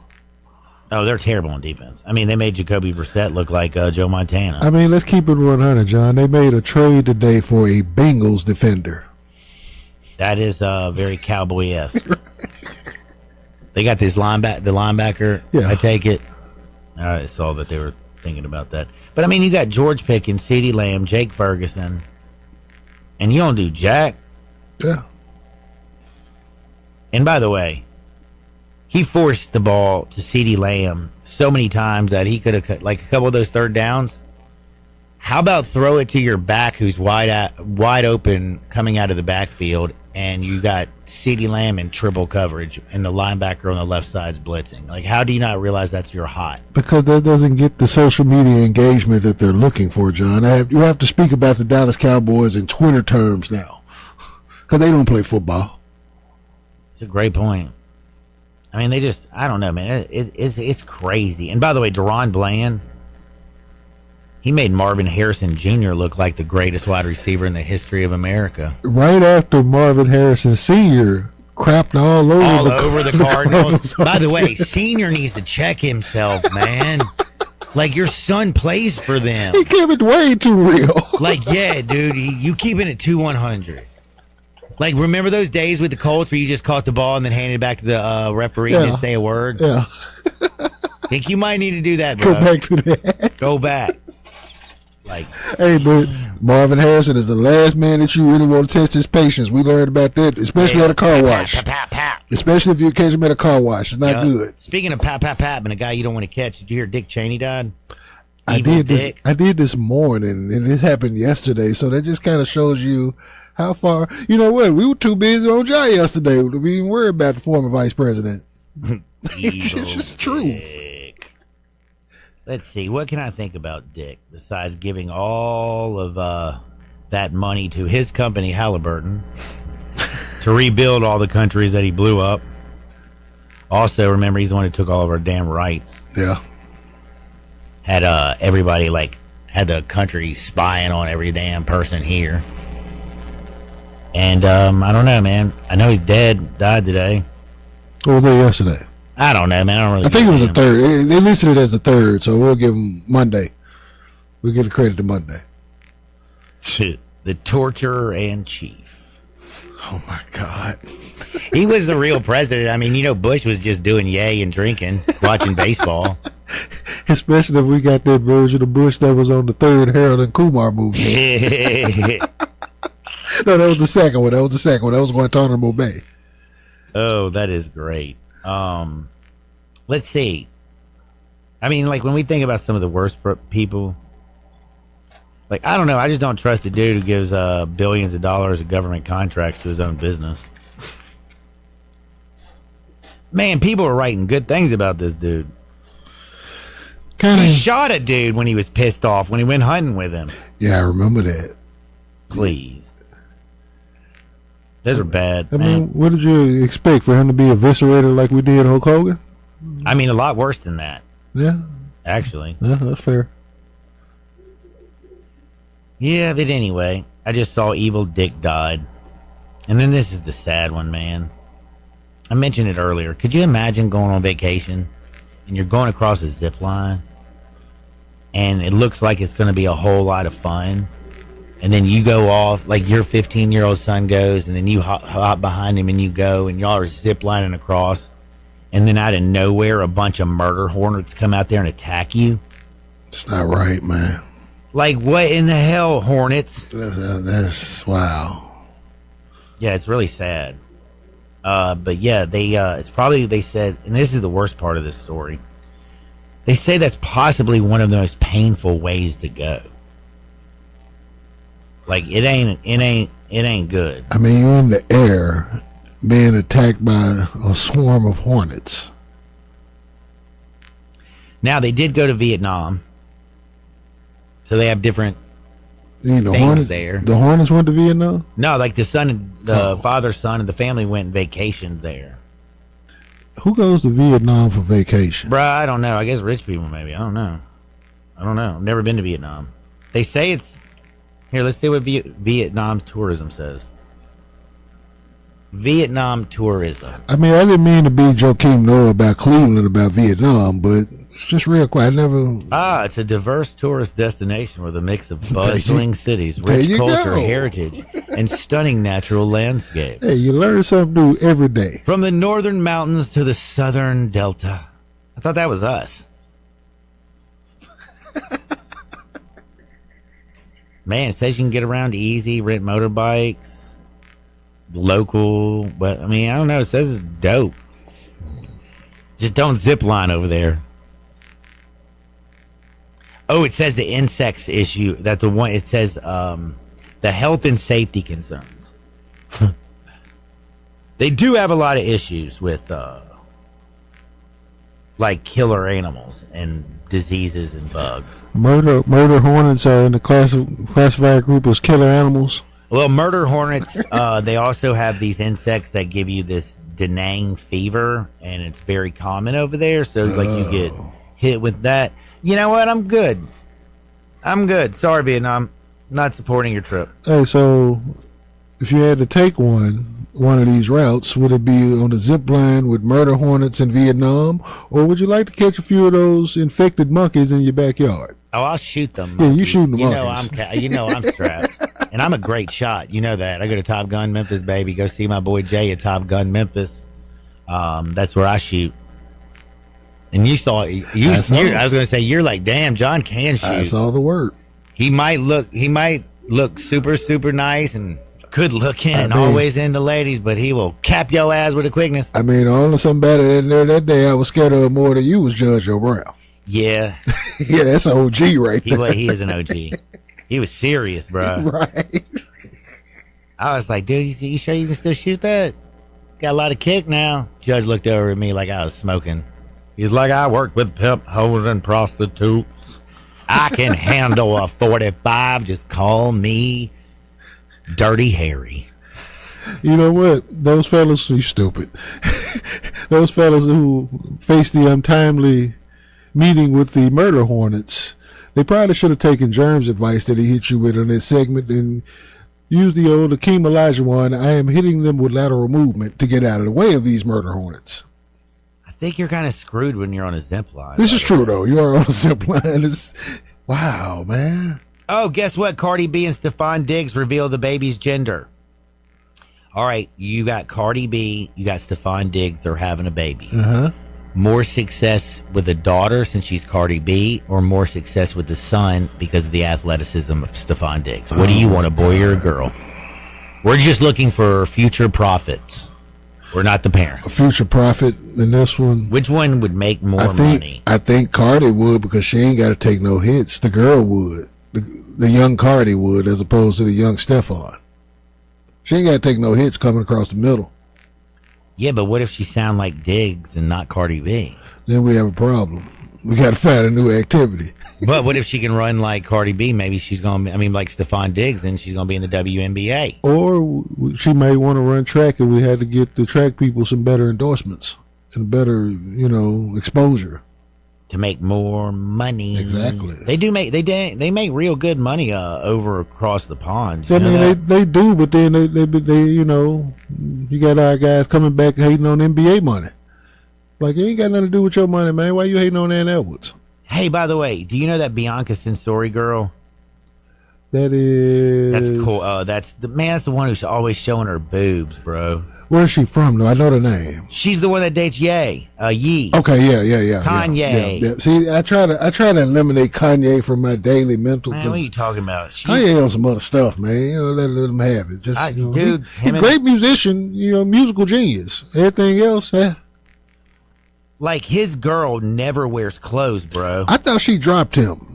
Oh, they're terrible on defense. I mean, they made Jacoby Brissett look like Joe Montana. I mean, let's keep it 100, John. They made a trade today for a Bengals defender. That is very Cowboy-esque. They got this linebacker. Yeah. I take it. I saw that they were thinking about that. But, I mean, you got George Pickens, CeeDee Lamb, Jake Ferguson, and you don't do jack. Yeah. And, by the way, he forced the ball to CeeDee Lamb so many times that he could have cut, like, a couple of those third downs. How about throw it to your back who's wide open coming out of the backfield, and you got CeeDee Lamb in triple coverage and the linebacker on the left side's blitzing? Like, how do you not realize that's your hot? Because that doesn't get the social media engagement that they're looking for, John. You have to speak about the Dallas Cowboys in Twitter terms now because they don't play football. It's a great point. I mean, I don't know, man. It's crazy. And by the way, Deron Bland, he made Marvin Harrison Jr. look like the greatest wide receiver in the history of America. Right after Marvin Harrison Sr. crapped all over the Cardinals. By the way, Senior needs to check himself, man. Like, your son plays for them. He gave it way too real. Like, yeah, dude, you keeping it 2-100. Like, remember those days with the Colts where you just caught the ball and then handed it back to the referee and didn't say a word? Yeah. Think you might need to do that, bro. Go back to that. Go back. Like, hey, but Marvin Harrison is the last man that you really want to test his patience. We learned about that, especially at a car wash. Especially if you catch him at a car wash. It's not good. Speaking of and a guy you don't want to catch, did you hear Dick Cheney died? I did this morning, and it happened yesterday, so that just kind of shows you how far. You know what? We were too busy on Jai yesterday to be even worried about the former vice president. It's just true. Let's see. What can I think about Dick besides giving all of that money to his company, Halliburton, to rebuild all the countries that he blew up? Also, remember, he's the one who took all of our damn rights. Yeah. Had everybody, had the country spying on every damn person here. And I don't know, man. I know he's died today. What was that yesterday? I don't know, man. I think it was the third. They listed it as the third, so we'll give him Monday. We'll give the credit to Monday. The torturer and chief. Oh, my God. He was the real president. I mean, Bush was just doing yay and drinking, watching baseball. Especially if we got that version of Bush that was on the third Harold and Kumar movie. No, that was the second one. That was Guantanamo Bay. Oh, that is great. Let's see. I mean, when we think about some of the worst people, I don't know. I just don't trust the dude who gives billions of dollars of government contracts to his own business. Man, people are writing good things about this dude. He shot a dude when he was pissed off when he went hunting with him. Yeah, I remember that. Please. Those are bad. I man. mean, what did you expect for him to be eviscerated like we did Hulk Hogan? I mean, a lot worse than that. Yeah. Actually. Yeah, that's fair. Yeah, but anyway, I just saw Evil Dick died. And then this is the sad one, man. I mentioned it earlier. Could you imagine going on vacation and you're going across a zip line and it looks like it's going to be a whole lot of fun, and then you go off, like your 15-year-old son goes, and then you hop behind him and you go, and y'all are zip lining across, and then out of nowhere a bunch of murder hornets come out there and attack you? It's not right, man. Like, what in the hell, hornets? That's wow. Yeah, it's really sad. But yeah, it's probably, they said, and this is the worst part of this story, they say that's possibly one of the most painful ways to go. Like, it ain't good. I mean, you're in the air being attacked by a swarm of hornets. Now, they did go to Vietnam, so they have different things Hornets there. The Hornets went to Vietnam? No, like the father, son, and the family went and vacationed there. Who goes to Vietnam for vacation? Bruh, I don't know. I guess rich people, maybe. I don't know. I've never been to Vietnam. They say it's... Here, let's see what Vietnam tourism says. Vietnam tourism. I mean, I didn't mean to be Joakim Noah about Cleveland about Vietnam, but it's just real quick. It's a diverse tourist destination with a mix of bustling cities, rich culture, heritage, and stunning natural landscapes. Hey, you learn something new every day. From the northern mountains to the southern delta. I thought that was us. Man, it says you can get around easy, rent motorbikes, local, but I mean, I don't know. It says it's dope. Just don't zip line over there. Oh, it says the insects issue. It says the health and safety concerns. They do have a lot of issues with like killer animals and diseases and bugs. Murder hornets are in the classified group as killer animals. Well, murder hornets, they also have these insects that give you this Da Nang fever, and it's very common over there. So, like, you get hit with that. You know what? I'm good. Sorry, Vietnam. Not supporting your trip. Hey, so if you had to take one of these routes, would it be on a zip line with murder hornets in Vietnam, or would you like to catch a few of those infected monkeys in your backyard? Oh, I'll shoot them. Yeah, you shooting the monkeys. You know I'm strapped. And I'm a great shot. You know that. I go to Top Gun Memphis, baby. Go see my boy Jay at Top Gun Memphis. That's where I shoot. And you saw I was going to say, you're like, damn, John can shoot. I saw the work. He might look super, super nice and good looking and always into ladies, but he will cap your ass with a quickness. I mean, only somebody in there that day I was scared of more than you was Judge O'Brown. Yeah. Yeah, that's an OG right there. He is an OG. He was serious, bro. Right. I was like, dude, you sure you can still shoot that? Got a lot of kick now. Judge looked over at me like I was smoking. He's like, I worked with pimp hoes and prostitutes. I can handle a 45. Just call me Dirty Harry. You know what? Those fellas, you stupid. Those fellas who faced the untimely meeting with the murder hornets, they probably should have taken Germ's advice that he hit you with on this segment and used the old Akeem Olajuwon. I am hitting them with lateral movement to get out of the way of these murder hornets. I think you're kind of screwed when you're on a zip line. This is true, though. You are on a zip line. Wow, man. Oh, guess what? Cardi B and Stephon Diggs reveal the baby's gender. All right, you got Cardi B, you got Stephon Diggs. They're having a baby. Uh-huh. More success with a daughter since she's Cardi B, or more success with the son because of the athleticism of Stephon Diggs? What do you want, a boy or a girl? We're just looking for future profits. We're not the parents. A future profit in this one. Which one would make more money? I think Cardi would, because she ain't got to take no hits. The girl would. The young Cardi would, as opposed to the young Stephon. She ain't got to take no hits coming across the middle. Yeah, but what if she sound like Diggs and not Cardi B? Then we have a problem. We got to find a new activity. But what if she can run like Cardi B? Maybe she's going to, like Stephon Diggs, then she's going to be in the WNBA. Or she may want to run track, and we had to get the track people some better endorsements and better, exposure. To make more money. Exactly. They make real good money over across the pond. They do, but then they you got our guys coming back hating on NBA money. Like, it ain't got nothing to do with your money, man. Why you hating on Ann Edwards? Hey, by the way, do you know that Bianca Censori girl? That's cool. That's the one who's always showing her boobs, bro. Where's she from, though? I know the name. She's the one that dates Ye. Okay, yeah. Kanye. Yeah. See, I try to eliminate Kanye from my daily mental. Man, what are you talking about? Kanye on some other stuff, man. Let him have it. Just, dude, he's a great musician, musical genius. Everything else, like, his girl never wears clothes, bro. I thought she dropped him.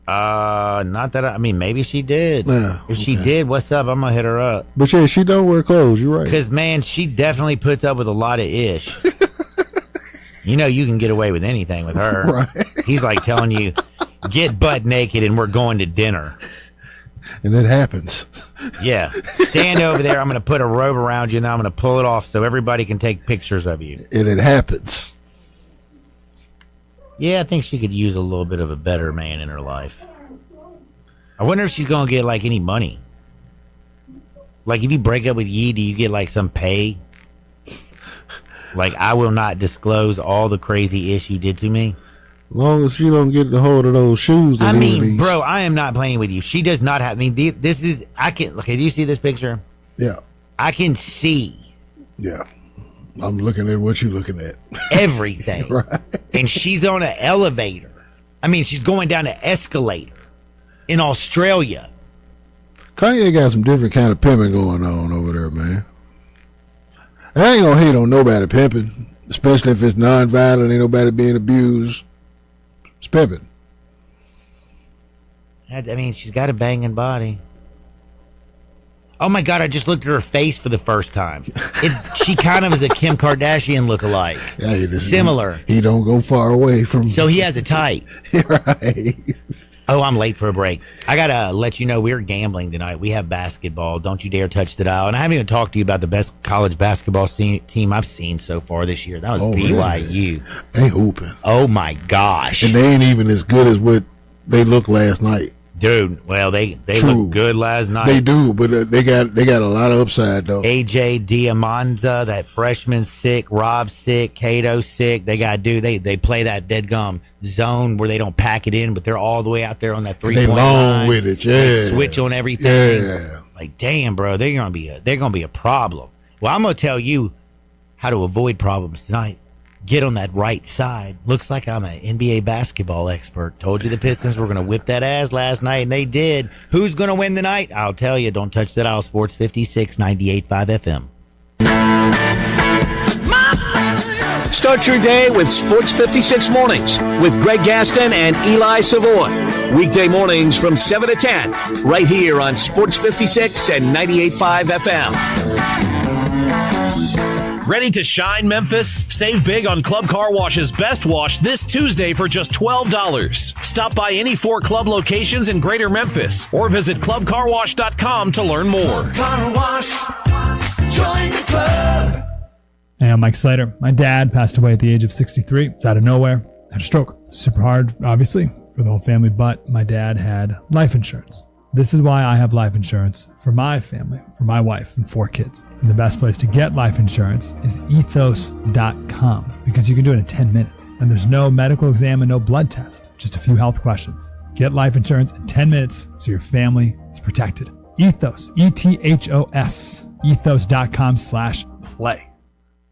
Not that maybe she did. If she okay. did, what's up? I'm gonna hit her up. But yeah, she don't wear clothes. You're right. Because, man, she definitely puts up with a lot of ish. You can get away with anything with her. Right. He's like telling you, get butt naked and we're going to dinner. And it happens. Yeah. Stand over there. I'm going to put a robe around you, and then I'm going to pull it off so everybody can take pictures of you. And it happens. Yeah, I think she could use a little bit of a better man in her life. I wonder if she's going to get, like, any money. Like, if you break up with Yee, do you get, like, some pay? Like, I will not disclose all the crazy ish you did to me. As long as she don't get the hold of those shoes. Bro, I am not playing with you. She does not have. This is. Okay, do you see this picture? Yeah. I can see. Yeah. I'm looking at what you're looking at. Everything. Right. And she's on an elevator. She's going down an escalator in Australia. Kanye got some different kind of pimping going on over there, man. And I ain't gonna hate on nobody pimping, especially if it's non-violent, ain't nobody being abused. It's pimping. She's got a banging body. Oh my God, I just looked at her face for the first time. She kind of is a Kim Kardashian lookalike. Yeah, similar. He don't go far away from. So he has a type. Right. Oh, I'm late for a break. I got to let you know we're gambling tonight. We have basketball. Don't you dare touch the dial. And I haven't even talked to you about the best college basketball team I've seen so far this year. That was BYU. Man. They hooping. Oh, my gosh. And they ain't even as good as what they looked last night. Dude, well, they looked good last night. They do, but they got a lot of upside, though. AJ Diamonza, that freshman sick, Rob sick, Cato sick. They play that dead gum zone where they don't pack it in, but they're all the way out there on that 3-point line. They long with it, yeah. They switch on everything. Yeah. Like, damn, bro, they're gonna be a problem. Well, I'm gonna tell you how to avoid problems tonight. Get on that right side. Looks like I'm an NBA basketball expert. Told you the Pistons were going to whip that ass last night, and they did. Who's going to win the night? I'll tell you. Don't touch that dial. Sports 56, 98.5 FM. Start your day with Sports 56 Mornings with Greg Gaston and Eli Savoy. Weekday mornings from 7 to 10, right here on Sports 56 and 98.5 FM. Ready to shine, Memphis? Save big on Club Car Wash's Best Wash this Tuesday for just $12. Stop by any 4 club locations in Greater Memphis or visit clubcarwash.com to learn more. Car Wash, join the club. Hey, I'm Mike Slater. My dad passed away at the age of 63. It's out of nowhere. Had a stroke. Super hard, obviously, for the whole family, but my dad had life insurance. This is why I have life insurance for my family, for my wife and 4 kids. And the best place to get life insurance is ethos.com because you can do it in 10 minutes. And there's no medical exam and no blood test, just a few health questions. Get life insurance in 10 minutes so your family is protected. Ethos, ETHOS, ethos.com/play.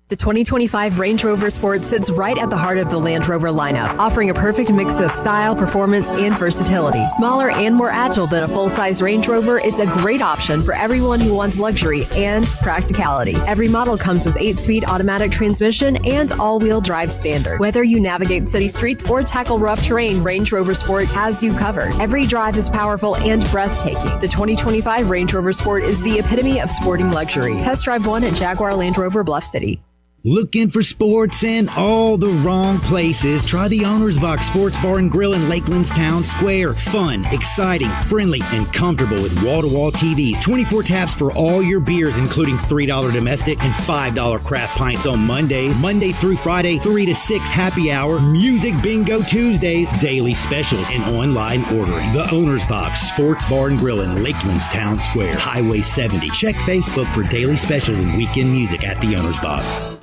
The 2025 Range Rover Sport sits right at the heart of the Land Rover lineup, offering a perfect mix of style, performance, and versatility. Smaller and more agile than a full-size Range Rover, it's a great option for everyone who wants luxury and practicality. Every model comes with 8-speed automatic transmission and all-wheel drive standard. Whether you navigate city streets or tackle rough terrain, Range Rover Sport has you covered. Every drive is powerful and breathtaking. The 2025 Range Rover Sport is the epitome of sporting luxury. Test drive one at Jaguar Land Rover Bluff City. Looking for sports in all the wrong places? Try the Owner's Box Sports Bar and Grill in Lakeland's Town Square. Fun, exciting, friendly, and comfortable with wall-to-wall TVs. 24 taps for all your beers, including $3 domestic and $5 craft pints on Mondays. Monday through Friday, 3 to 6 happy hour. Music bingo Tuesdays. Daily specials and online ordering. The Owner's Box Sports Bar and Grill in Lakeland's Town Square. Highway 70. Check Facebook for daily specials and weekend music at the Owner's Box.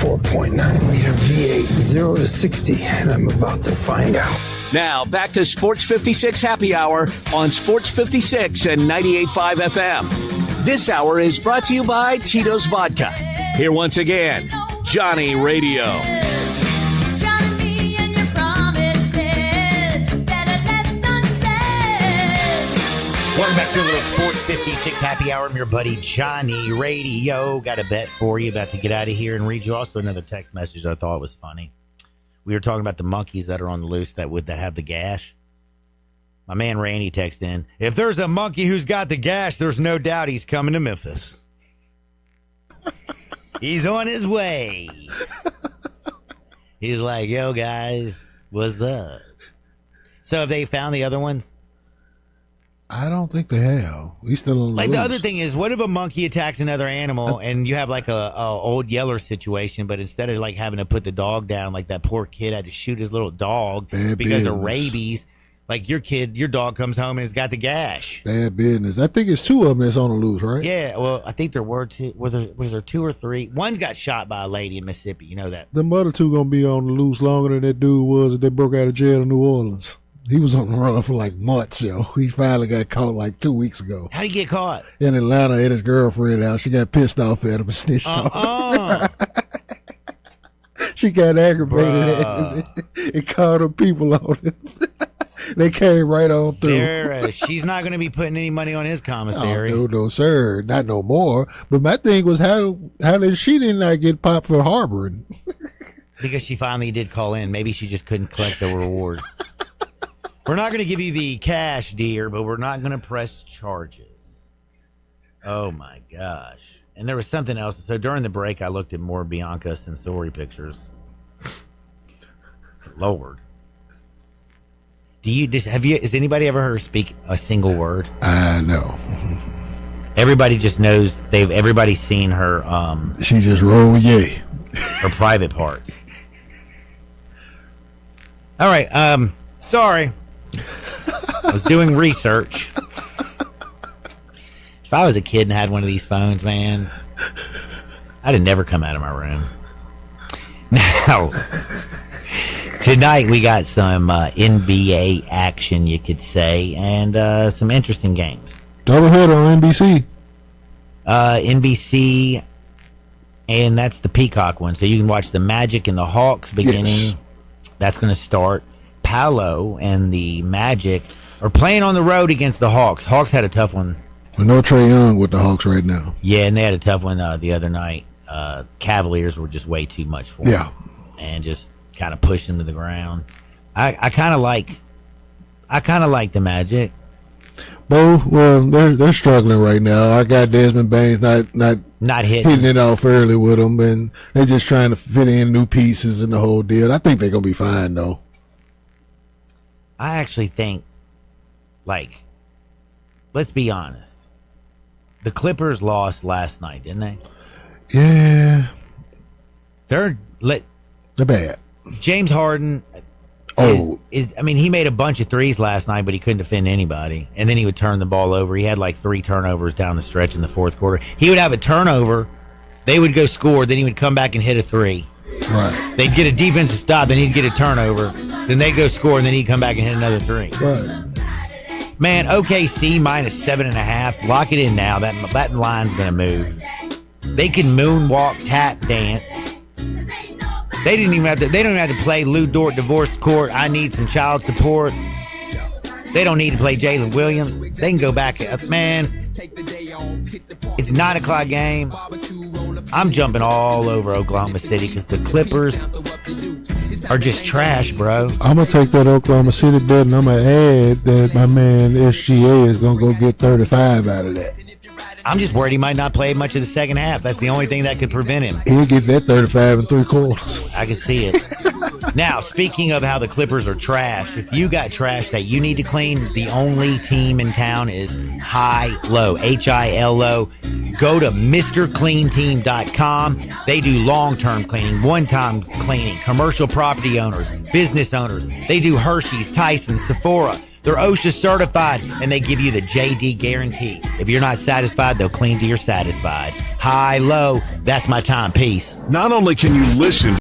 4.9 liter V8, 0 to 60, and I'm about to find out. Now, back to Sports 56 Happy Hour on Sports 56 and 98.5 FM. This hour is brought to you by Tito's Vodka. Here once again, Johnny Radio. Welcome back to a little Sports 56 Happy Hour. I'm your buddy Johnny Radio. Got a bet for you. About to get out of here and read you also another text message I thought was funny. We were talking about the monkeys that are on the loose that have the gash. My man Randy texted in, if there's a monkey who's got the gash, there's no doubt he's coming to Memphis. He's on his way. He's like, yo, guys, what's up? So have they found the other ones? I don't think they have. He's still on the loose. The other thing is, what if a monkey attacks another animal and you have like a old Yeller situation, but instead of like having to put the dog down, like that poor kid had to shoot his little dog because of rabies. Like your dog comes home and has got the gash. Bad business. I think it's 2 of them that's on the loose, right? Yeah. Well, I think there were 2. Was there 2 or 3? One's got shot by a lady in Mississippi. You know that. The other 2 gonna be on the loose longer than that dude was that they broke out of jail in New Orleans. He was on the run for like months, yo. He finally got caught like 2 weeks ago. How'd he get caught? In Atlanta at his girlfriend house. She got pissed off at him and snitched off. She got aggravated and called her people on him. They came right on through. She's not going to be putting any money on his commissary. Oh, no, sir. Not no more. But my thing was how did she not get popped for harboring? Because she finally did call in. Maybe she just couldn't collect the reward. We're not going to give you the cash, dear, but we're not going to press charges. Oh, my gosh. And there was something else. So during the break, I looked at more Bianca Censori pictures. Lord. Has anybody ever heard her speak a single word? No. Everybody just knows. Everybody's seen her. She just rolled yay. Her private parts. All right. Sorry. I was doing research. If I was a kid and had one of these phones, man, I'd have never come out of my room. Now, tonight we got some NBA action, you could say, and some interesting games. Doubleheader on NBC. NBC, and that's the Peacock one. So you can watch the Magic and the Hawks beginning. Yes. That's going to start. Paolo and the Magic are playing on the road against the Hawks. Hawks had a tough one. With no Trae Young with the Hawks right now. Yeah, and they had a tough one the other night. Cavaliers were just way too much for them. And just kind of pushed them to the ground. I kind of like the Magic. Well, they're struggling right now. I got Desmond Baines not hitting it off early with them, and they're just trying to fit in new pieces and the whole deal. I think they're gonna be fine though. I actually think, let's be honest. The Clippers lost last night, didn't they? Yeah. They're bad. James Harden. He made a bunch of threes last night, but he couldn't defend anybody. And then he would turn the ball over. He had like 3 turnovers down the stretch in the fourth quarter. He would have a turnover. They would go score. Then he would come back and hit a 3. Right. They'd get a defensive stop. Then he'd get a turnover. Then they'd go score. And then he'd come back and hit another 3. Right. Man, OKC minus 7.5. Lock it in now. That line's going to move. They can moonwalk, tap dance. They don't even have to play Lou Dort divorced court. I need some child support. They don't need to play Jalen Williams. They can go back. Man, it's 9 o'clock game. I'm jumping all over Oklahoma City because the Clippers are just trash, bro. I'm going to take that Oklahoma City bet, and I'm going to add that my man SGA is going to go get 35 out of that. I'm just worried he might not play much of the second half. That's the only thing that could prevent him. He'll get that 35 3/4. I can see it. Now, speaking of how the Clippers are trash, if you got trash that you need to clean, the only team in town is Hilo, Hilo. Go to MrCleanTeam.com. They do long-term cleaning, one-time cleaning, commercial property owners, business owners. They do Hershey's, Tyson, Sephora. They're OSHA certified, and they give you the JD guarantee. If you're not satisfied, they'll clean till you're satisfied. High, low, that's my time. Peace. Not only can you listen